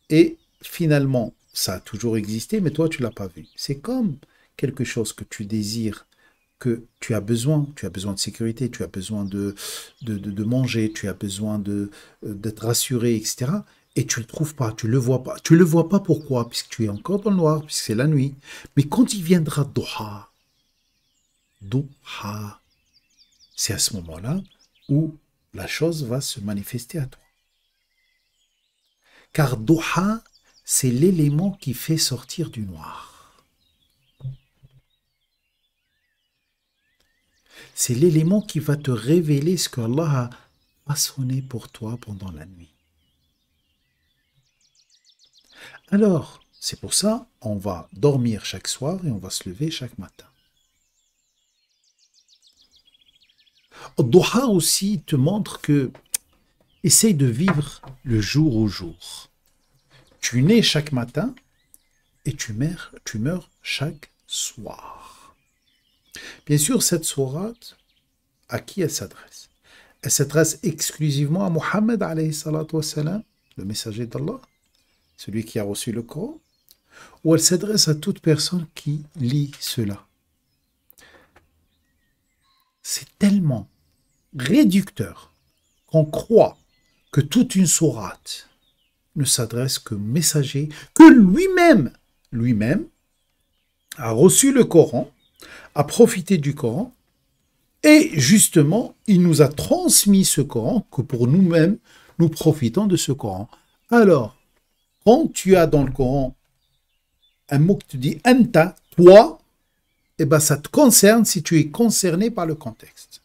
et finalement, ça a toujours existé, mais toi, tu ne l'as pas vu. C'est comme quelque chose que tu désires, que tu as besoin. Tu as besoin de sécurité, tu as besoin de manger, tu as besoin d'être rassuré, etc. Et tu ne le trouves pas, tu ne le vois pas. Tu ne le vois pas pourquoi? Puisque tu es encore dans le noir, puisque c'est la nuit. Mais quand il viendra Duha, c'est à ce moment-là où la chose va se manifester à toi. Car Duha, c'est l'élément qui fait sortir du noir. C'est l'élément qui va te révéler ce qu'Allah a façonné pour toi pendant la nuit. Alors, c'est pour ça, on va dormir chaque soir et on va se lever chaque matin. Al-Duha aussi te montre que essaye de vivre le jour au jour. Tu nais chaque matin et tu meurs chaque soir. Bien sûr, cette sourate, à qui elle s'adresse? Elle s'adresse exclusivement à Mohammed, alayhi salatu wassalam, le messager d'Allah, celui qui a reçu le Coran, ou elle s'adresse à toute personne qui lit cela. C'est tellement réducteur qu'on croit que toute une sourate ne s'adresse qu'au messager, que lui-même a reçu le Coran, a profité du Coran, et justement, il nous a transmis ce Coran, que pour nous-mêmes, nous profitons de ce Coran. Alors, quand tu as dans le Coran un mot qui te dit « anta », toi, eh ben, ça te concerne si tu es concerné par le contexte.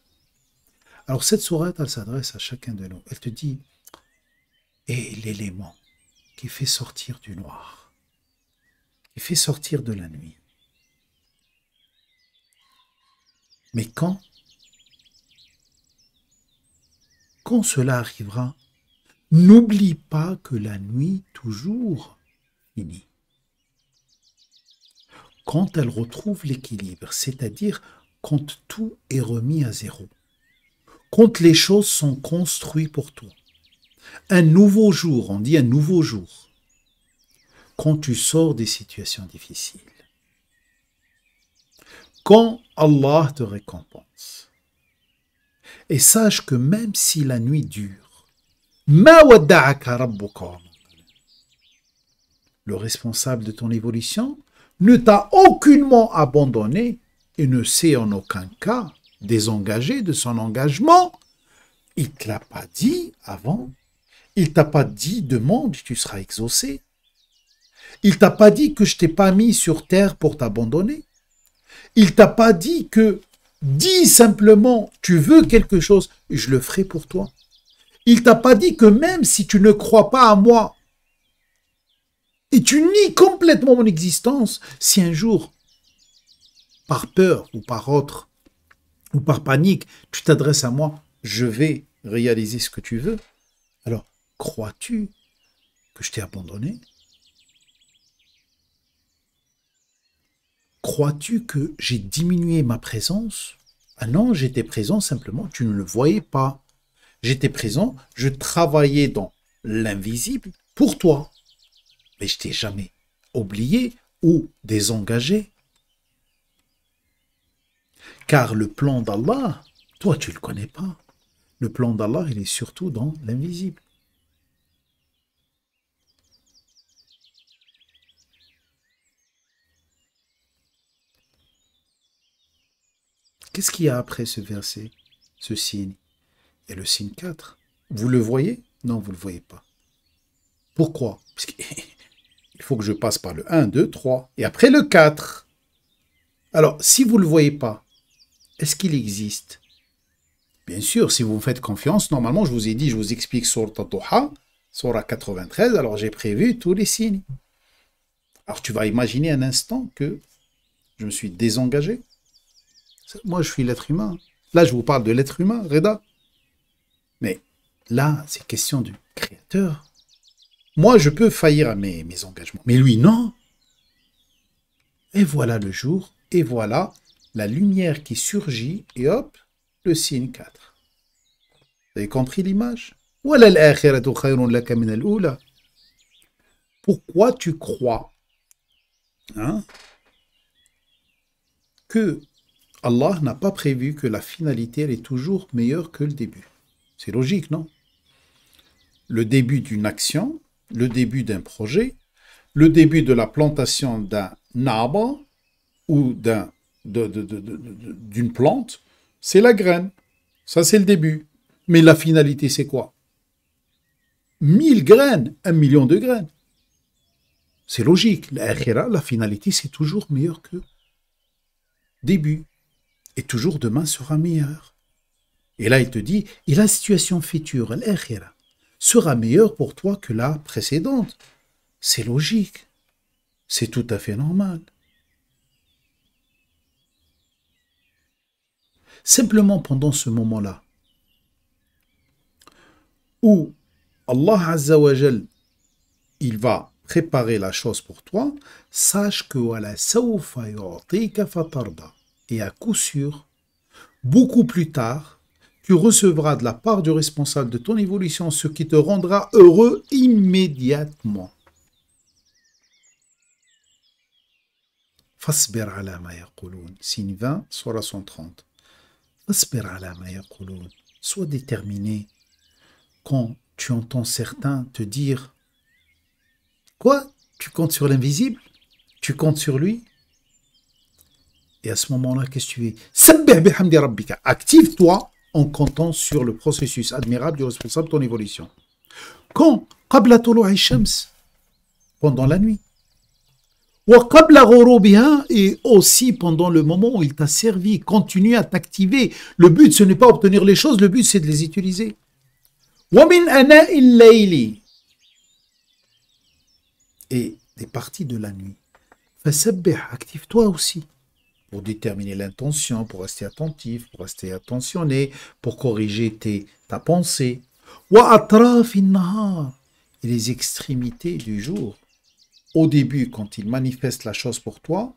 Alors, cette sourate, elle s'adresse à chacun de nous. Elle te dit « et l'élément qui fait sortir du noir, qui fait sortir de la nuit. » Mais quand cela arrivera, n'oublie pas que la nuit toujours finit. Quand elle retrouve l'équilibre, c'est-à-dire quand tout est remis à zéro, quand les choses sont construites pour toi. Un nouveau jour, on dit un nouveau jour, quand tu sors des situations difficiles, quand Allah te récompense. Et sache que même si la nuit dure, le responsable de ton évolution ne t'a aucunement abandonné et ne s'est en aucun cas désengagé de son engagement. Il ne te l'a pas dit avant. Il ne t'a pas dit demande, tu seras exaucé. Il ne t'a pas dit que je ne t'ai pas mis sur terre pour t'abandonner. Il ne t'a pas dit que dis simplement tu veux quelque chose et je le ferai pour toi. Il ne t'a pas dit que même si tu ne crois pas à moi et tu nies complètement mon existence, si un jour, par peur ou par autre, ou par panique, tu t'adresses à moi, je vais réaliser ce que tu veux. Alors, crois-tu que je t'ai abandonné? Crois-tu que j'ai diminué ma présence? Ah non, j'étais présent simplement, tu ne le voyais pas. J'étais présent, je travaillais dans l'invisible pour toi. Mais je t'ai jamais oublié ou désengagé. Car le plan d'Allah, toi tu ne le connais pas. Le plan d'Allah, il est surtout dans l'invisible. Qu'est-ce qu'il y a après ce verset, ce signe? Il y a le signe 4. Vous le voyez? Non, vous ne le voyez pas. Pourquoi? Parce qu'il faut que je passe par le 1, 2, 3. Et après le 4. Alors, si vous ne le voyez pas, est-ce qu'il existe? Bien sûr, si vous me faites confiance, normalement, je vous ai dit, je vous explique sur Tatuha, sur 93, alors j'ai prévu tous les signes. Alors, tu vas imaginer un instant que je me suis désengagé. Moi, je suis l'être humain. Là, je vous parle de l'être humain, Reda. Mais là, c'est question du Créateur. Moi, je peux faillir à mes engagements. Mais lui, non. Et voilà le jour, et voilà la lumière qui surgit, et hop, le signe 4. Vous avez compris l'image? Pourquoi tu crois que Allah n'a pas prévu que la finalité, elle est toujours meilleure que le début? C'est logique, non? Le début d'une action, le début d'un projet, le début de la plantation d'un arbre ou d'une plante, c'est la graine. Ça, c'est le début. Mais la finalité, c'est quoi? 1000 graines, 1 million de graines. C'est logique. L'akhira, la finalité, c'est toujours meilleur que début. Et toujours demain sera meilleur. Et là, il te dit, et la situation future, l'akhira, sera meilleure pour toi que la précédente. C'est logique. C'est tout à fait normal. Simplement pendant ce moment-là, où Allah Azza wa Jal, il va préparer la chose pour toi, sache que wala sawfa yu'tika fatarda. Et à coup sûr, beaucoup plus tard, tu recevras de la part du responsable de ton évolution ce qui te rendra heureux immédiatement. Fasbir ala ma yaqulun. Signe 20, surah 130. Fasbir ala ma yaqulun. Sois déterminé quand tu entends certains te dire quoi? Tu comptes sur l'invisible? Tu comptes sur lui? Et à ce moment-là, qu'est-ce que tu fais? Sabbih bihamdi rabbika. Active-toi en comptant sur le processus admirable du responsable de ton évolution. Quand? Qabla tulu'i shams. Pendant la nuit. Wa qabla ghurubiha. Et aussi pendant le moment où il t'a servi. Continue à t'activer. Le but, ce n'est pas obtenir les choses, le but, c'est de les utiliser. Wa min ana'il layli. Et des parties de la nuit. Fasabbih, active-toi aussi. Pour déterminer l'intention, pour rester attentif, pour rester attentionné, pour corriger ta pensée. Wa atrafin nahar. Et les extrémités du jour. Au début, quand il manifeste la chose pour toi,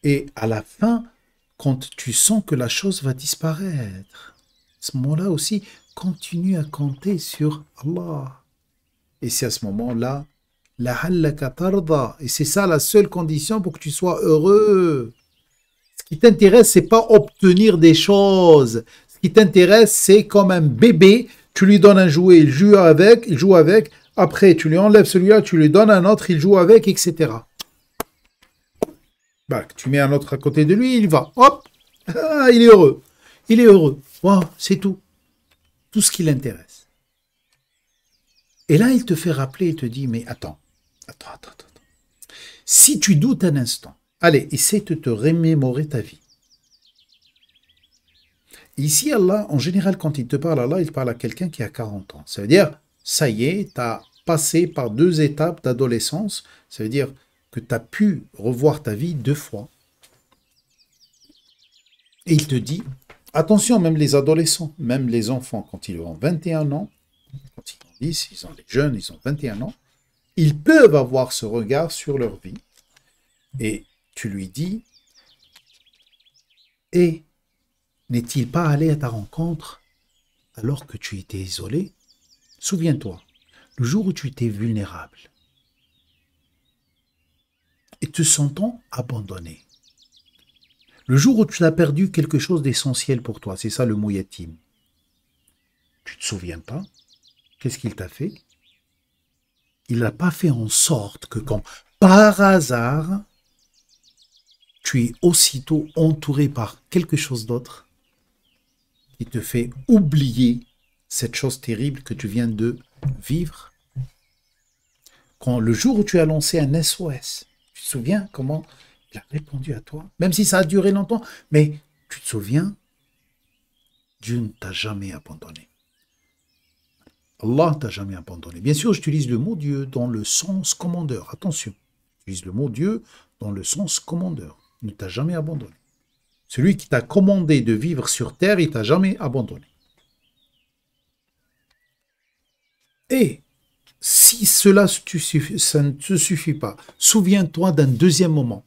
et à la fin, quand tu sens que la chose va disparaître. À ce moment-là aussi, continue à compter sur Allah. Et c'est à ce moment-là, la'allaka tarda. Et c'est ça la seule condition pour que tu sois heureux. Ce qui t'intéresse, c'est pas obtenir des choses. Ce qui t'intéresse, c'est comme un bébé, tu lui donnes un jouet, il joue avec, après tu lui enlèves celui-là, tu lui donnes un autre, il joue avec, etc. Bah, tu mets un autre à côté de lui, il va, hop, il est heureux. Il est heureux. Wow, c'est tout. Tout ce qui l'intéresse. Et là, il te fait rappeler, il te dit, mais attends. Si tu doutes un instant, allez, essaie de te remémorer ta vie. Ici, Allah, en général, quand il te parle, Allah, il parle à quelqu'un qui a 40 ans. Ça veut dire, ça y est, tu as passé par 2 étapes d'adolescence. Ça veut dire que tu as pu revoir ta vie 2 fois. Et il te dit, attention, même les adolescents, même les enfants, quand ils ont 21 ans, quand ils grandissent, les jeunes, ils ont 21 ans, ils peuvent avoir ce regard sur leur vie. Et tu lui dis, et n'est-il pas allé à ta rencontre alors que tu étais isolé? Souviens-toi, le jour où tu étais vulnérable et te sentant abandonné, le jour où tu as perdu quelque chose d'essentiel pour toi, c'est ça le mot yatim. Tu ne te souviens pas? Qu'est-ce qu'il t'a fait? Il n'a pas fait en sorte que quand, par hasard, tu es aussitôt entouré par quelque chose d'autre qui te fait oublier cette chose terrible que tu viens de vivre. Quand le jour où tu as lancé un SOS, tu te souviens comment il a répondu à toi? Même si ça a duré longtemps, mais tu te souviens, Dieu ne t'a jamais abandonné. Allah ne t'a jamais abandonné. Bien sûr, j'utilise le mot Dieu dans le sens commandeur. Attention, j'utilise le mot Dieu dans le sens commandeur. Il ne t'a jamais abandonné. Celui qui t'a commandé de vivre sur terre, il ne t'a jamais abandonné. Et si cela ça ne te suffit pas, souviens-toi d'un deuxième moment.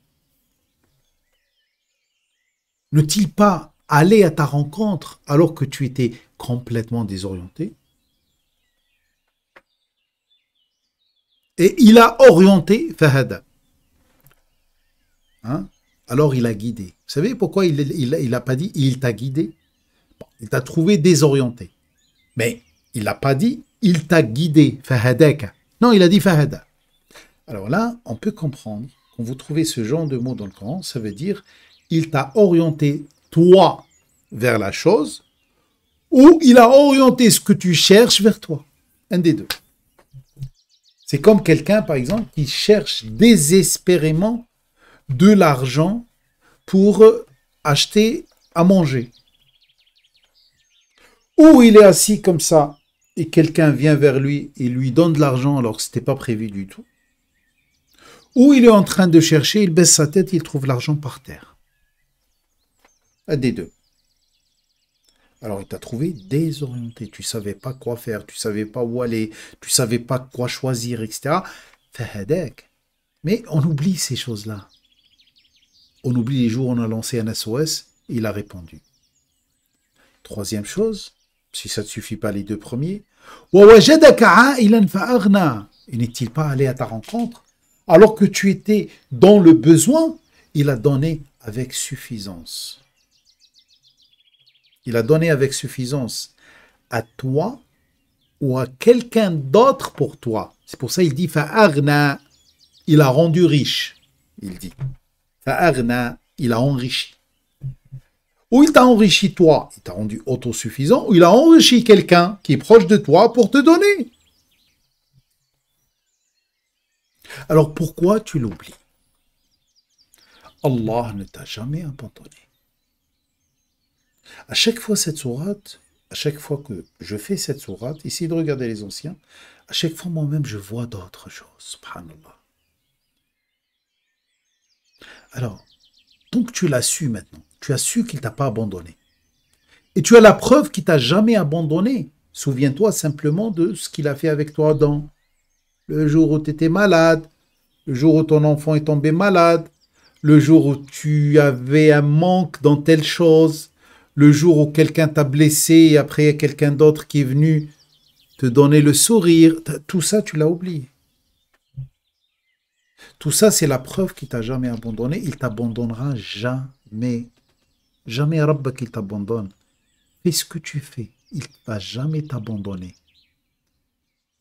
Ne-t-il pas allé à ta rencontre alors que tu étais complètement désorienté? Et il a orienté Fahada. Hein? Alors il a guidé. Vous savez pourquoi il n'a pas dit il t'a guidé? Bon, il t'a trouvé désorienté. Mais il n'a pas dit il t'a guidé. Fahadaka. Non, il a dit Fahada. Alors là, on peut comprendre, quand vous trouvez ce genre de mot dans le Coran, ça veut dire il t'a orienté toi vers la chose, ou il a orienté ce que tu cherches vers toi. Un des deux. C'est comme quelqu'un, par exemple, qui cherche désespérément de l'argent pour acheter à manger. Ou il est assis comme ça et quelqu'un vient vers lui et lui donne de l'argent alors que ce n'était pas prévu du tout. Ou il est en train de chercher, il baisse sa tête, il trouve l'argent par terre. Un des deux. Alors, il t'a trouvé désorienté. Tu ne savais pas quoi faire, tu ne savais pas où aller, tu ne savais pas quoi choisir, etc. Fahadak. Mais on oublie ces choses-là. On oublie les jours où on a lancé un SOS, il a répondu. Troisième chose, si ça ne te suffit pas les deux premiers, il n'est-il pas allé à ta rencontre alors que tu étais dans le besoin, il a donné avec suffisance. Il a donné avec suffisance à toi ou à quelqu'un d'autre pour toi. C'est pour ça qu'il dit fa'arna, il a rendu riche. Il dit fa'arna, il a enrichi. Ou il t'a enrichi toi, il t'a rendu autosuffisant, ou il a enrichi quelqu'un qui est proche de toi pour te donner. Alors pourquoi tu l'oublies? Allah ne t'a jamais abandonné. À chaque fois cette sourate, à chaque fois que je fais cette sourate, essayez de regarder les anciens, à chaque fois moi-même je vois d'autres choses, subhanallah. Alors, donc tu l'as su maintenant, tu as su qu'il ne t'a pas abandonné. Et tu as la preuve qu'il ne t'a jamais abandonné. Souviens-toi simplement de ce qu'il a fait avec toi dans le jour où tu étais malade, le jour où ton enfant est tombé malade, le jour où tu avais un manque dans telle chose, le jour où quelqu'un t'a blessé et après il y a quelqu'un d'autre qui est venu te donner le sourire. Tout ça, tu l'as oublié. Tout ça, c'est la preuve qu'il t'a jamais abandonné. Il t'abandonnera jamais. Jamais Rabbak qu'il t'abandonne. Fais ce que tu fais. Il ne va jamais t'abandonner.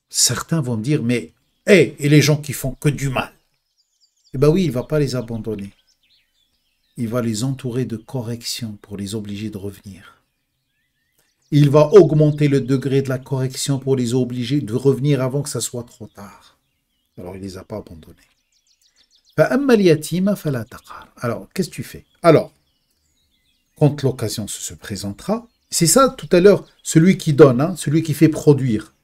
Certains vont me dire, mais, et les gens qui font que du mal? Eh bien oui, il ne va pas les abandonner. Il va les entourer de correction pour les obliger de revenir. Il va augmenter le degré de la correction pour les obliger de revenir avant que ça soit trop tard. Alors, il ne les a pas abandonnés. Alors, qu'est-ce que tu fais? Alors, quand l'occasion se présentera, c'est ça tout à l'heure, celui qui donne, celui qui fait produire.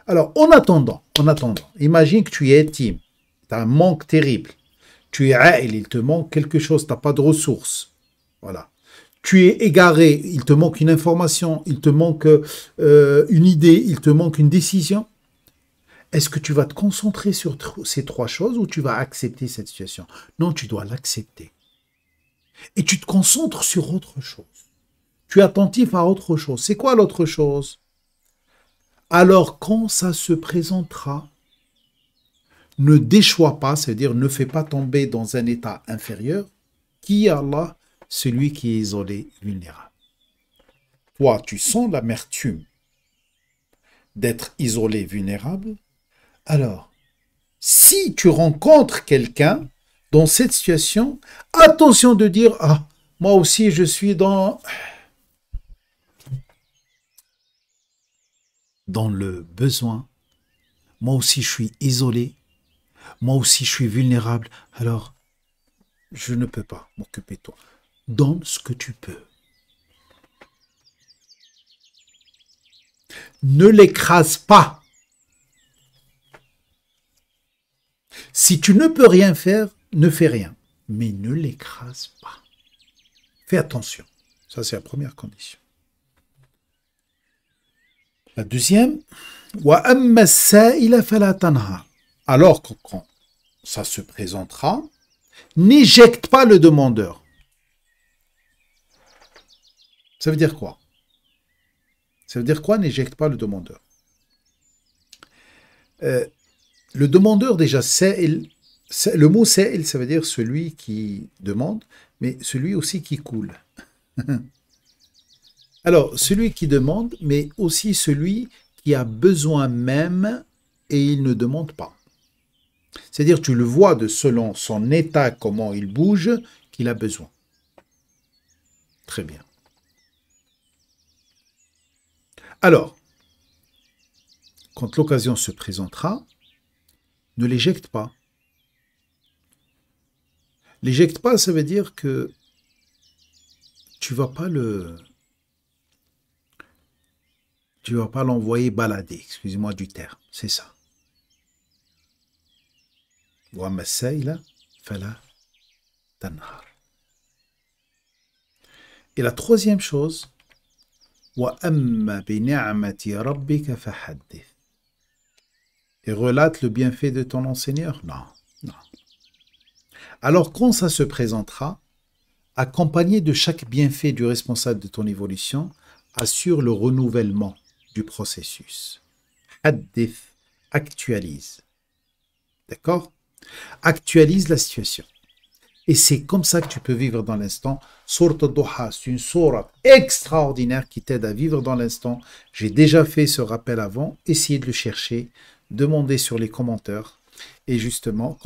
Alors, en attendant, imagine que tu es intime, tu as un manque terrible. Tu es aïl, il te manque quelque chose, tu n'as pas de ressources. Voilà. Tu es égaré, il te manque une information, il te manque une idée, il te manque une décision. Est-ce que tu vas te concentrer sur ces trois choses ou tu vas accepter cette situation? Non, tu dois l'accepter. Et tu te concentres sur autre chose. Tu es attentif à autre chose. C'est quoi l'autre chose? Alors, quand ça se présentera, ne déchois pas, c'est-à-dire ne fais pas tomber dans un état inférieur. Qui est Allah? Celui qui est isolé, vulnérable. Toi, tu sens l'amertume d'être isolé, vulnérable. Alors, si tu rencontres quelqu'un dans cette situation, attention de dire « Ah, moi aussi je suis dans le besoin. Moi aussi je suis isolé. Moi aussi je suis vulnérable. Alors, je ne peux pas m'occuper de toi. Donne ce que tu peux. Ne l'écrase pas. Si tu ne peux rien faire, ne fais rien. Mais ne l'écrase pas. Fais attention. Ça, c'est la première condition. La deuxième, alors que quand ça se présentera, n'éjecte pas le demandeur. Ça veut dire quoi? Ça veut dire quoi, n'éjecte pas le demandeur? Le demandeur, déjà, le mot sa'il, ça veut dire celui qui demande, mais celui aussi qui coule. Alors, celui qui demande, mais aussi celui qui a besoin même et il ne demande pas. C'est-à-dire, tu le vois de selon son état, comment il bouge, qu'il a besoin. Très bien. Alors, quand l'occasion se présentera, ne l'éjecte pas. L'éjecte pas, ça veut dire que tu vas pas l'envoyer balader, excusez-moi du terme, c'est ça. Et la troisième chose, وَأَمَّا بِنِعْمَةِ رَبِّكَ فَحَدِّثْ. Et relate le bienfait de ton enseigneur? Non, non. Alors quand ça se présentera, accompagné de chaque bienfait du responsable de ton évolution, assure le renouvellement du processus. Hadith, actualise. D'accord? Actualise la situation. Et c'est comme ça que tu peux vivre dans l'instant. Sourate al-Duha, c'est une sourate extraordinaire qui t'aide à vivre dans l'instant. J'ai déjà fait ce rappel avant. Essayez de le chercher. Demandez sur les commentaires. Et justement,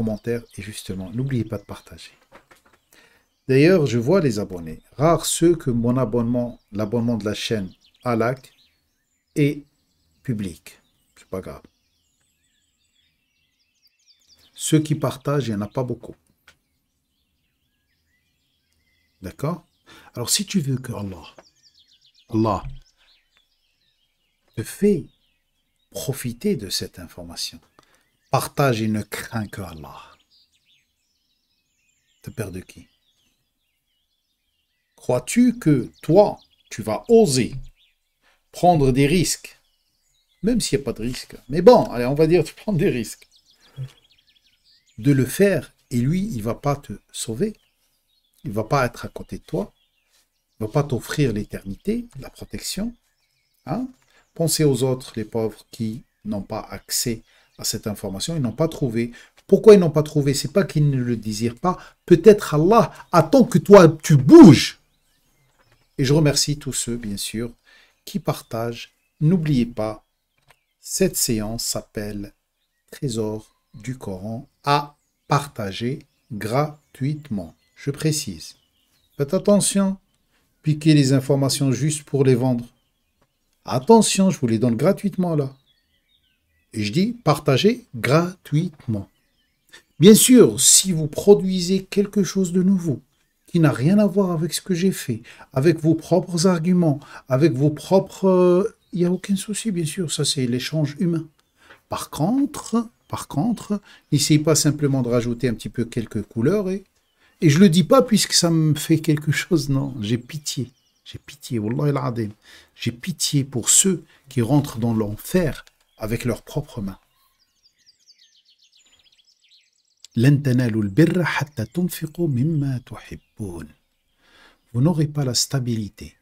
n'oubliez pas de partager. D'ailleurs, je vois les abonnés. Rares ceux que mon abonnement, l'abonnement de la chaîne Alak est public. C'est pas grave. Ceux qui partagent, il n'y en a pas beaucoup. D'accord? Alors, si tu veux que Allah te fait profiter de cette information, partage et ne crains que Allah. T'as peur de qui? Crois-tu que toi, tu vas oser prendre des risques, même s'il n'y a pas de risque, mais bon, allez, on va dire tu prends des risques, de le faire, et lui, il ne va pas te sauver, il ne va pas être à côté de toi, il ne va pas t'offrir l'éternité, la protection. Hein? Pensez aux autres, les pauvres, qui n'ont pas accès à cette information, ils n'ont pas trouvé. Pourquoi ils n'ont pas trouvé? C'est pas qu'ils ne le désirent pas. Peut-être Allah attend que toi, tu bouges. Et je remercie tous ceux, bien sûr, qui partagent. N'oubliez pas, cette séance s'appelle Trésor du Coran à partager gratuitement. Je précise. Faites attention, piquez les informations juste pour les vendre. Attention, je vous les donne gratuitement là. Et je dis partagez gratuitement. Bien sûr, si vous produisez quelque chose de nouveau, qui n'a rien à voir avec ce que j'ai fait, avec vos propres arguments, avec vos propres... Il n'y a aucun souci, bien sûr, ça c'est l'échange humain. Par contre, n'essayez pas simplement de rajouter un petit peu quelques couleurs et je ne le dis pas puisque ça me fait quelque chose, non, j'ai pitié. J'ai pitié, Wallah al-Adim. J'ai pitié pour ceux qui rentrent dans l'enfer avec leurs propres mains. لن تنالوا البر حتى تنفقوا مما تحبون. Vous n'aurez pas la stabilité,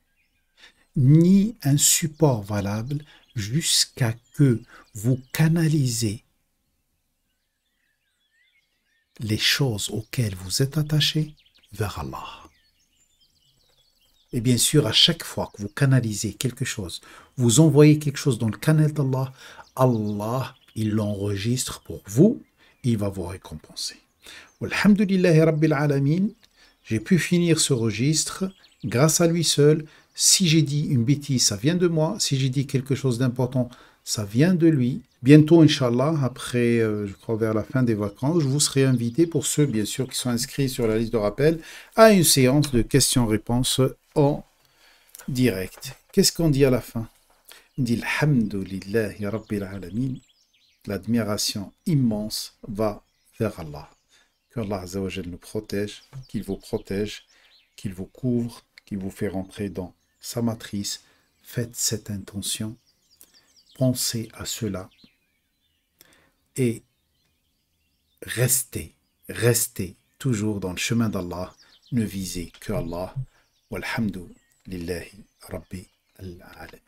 ni un support valable jusqu'à que vous canalisez les choses auxquelles vous êtes attachés vers Allah. Et bien sûr, à chaque fois que vous canalisez quelque chose, vous envoyez quelque chose dans le canal d'Allah, Allah, il l'enregistre pour vous, il va vous récompenser. Alhamdulillahi Rabbil Alamin, j'ai pu finir ce registre grâce à lui seul. Si j'ai dit une bêtise, ça vient de moi. Si j'ai dit quelque chose d'important, ça vient de lui. Bientôt, Inch'Allah, après, je crois vers la fin des vacances, je vous serai invité, pour ceux, bien sûr, qui sont inscrits sur la liste de rappel, à une séance de questions-réponses en direct. Qu'est-ce qu'on dit à la fin? On dit Alhamdulillahi Rabbil Alamin. L'admiration immense va vers Allah. Que Allah Azza wa Jal nous protège, qu'il vous protège, qu'il vous couvre, qu'il vous fait rentrer dans sa matrice. Faites cette intention. Pensez à cela. Et restez toujours dans le chemin d'Allah. Ne visez que Allah. Walhamdu lillahi rabbi al-alamin.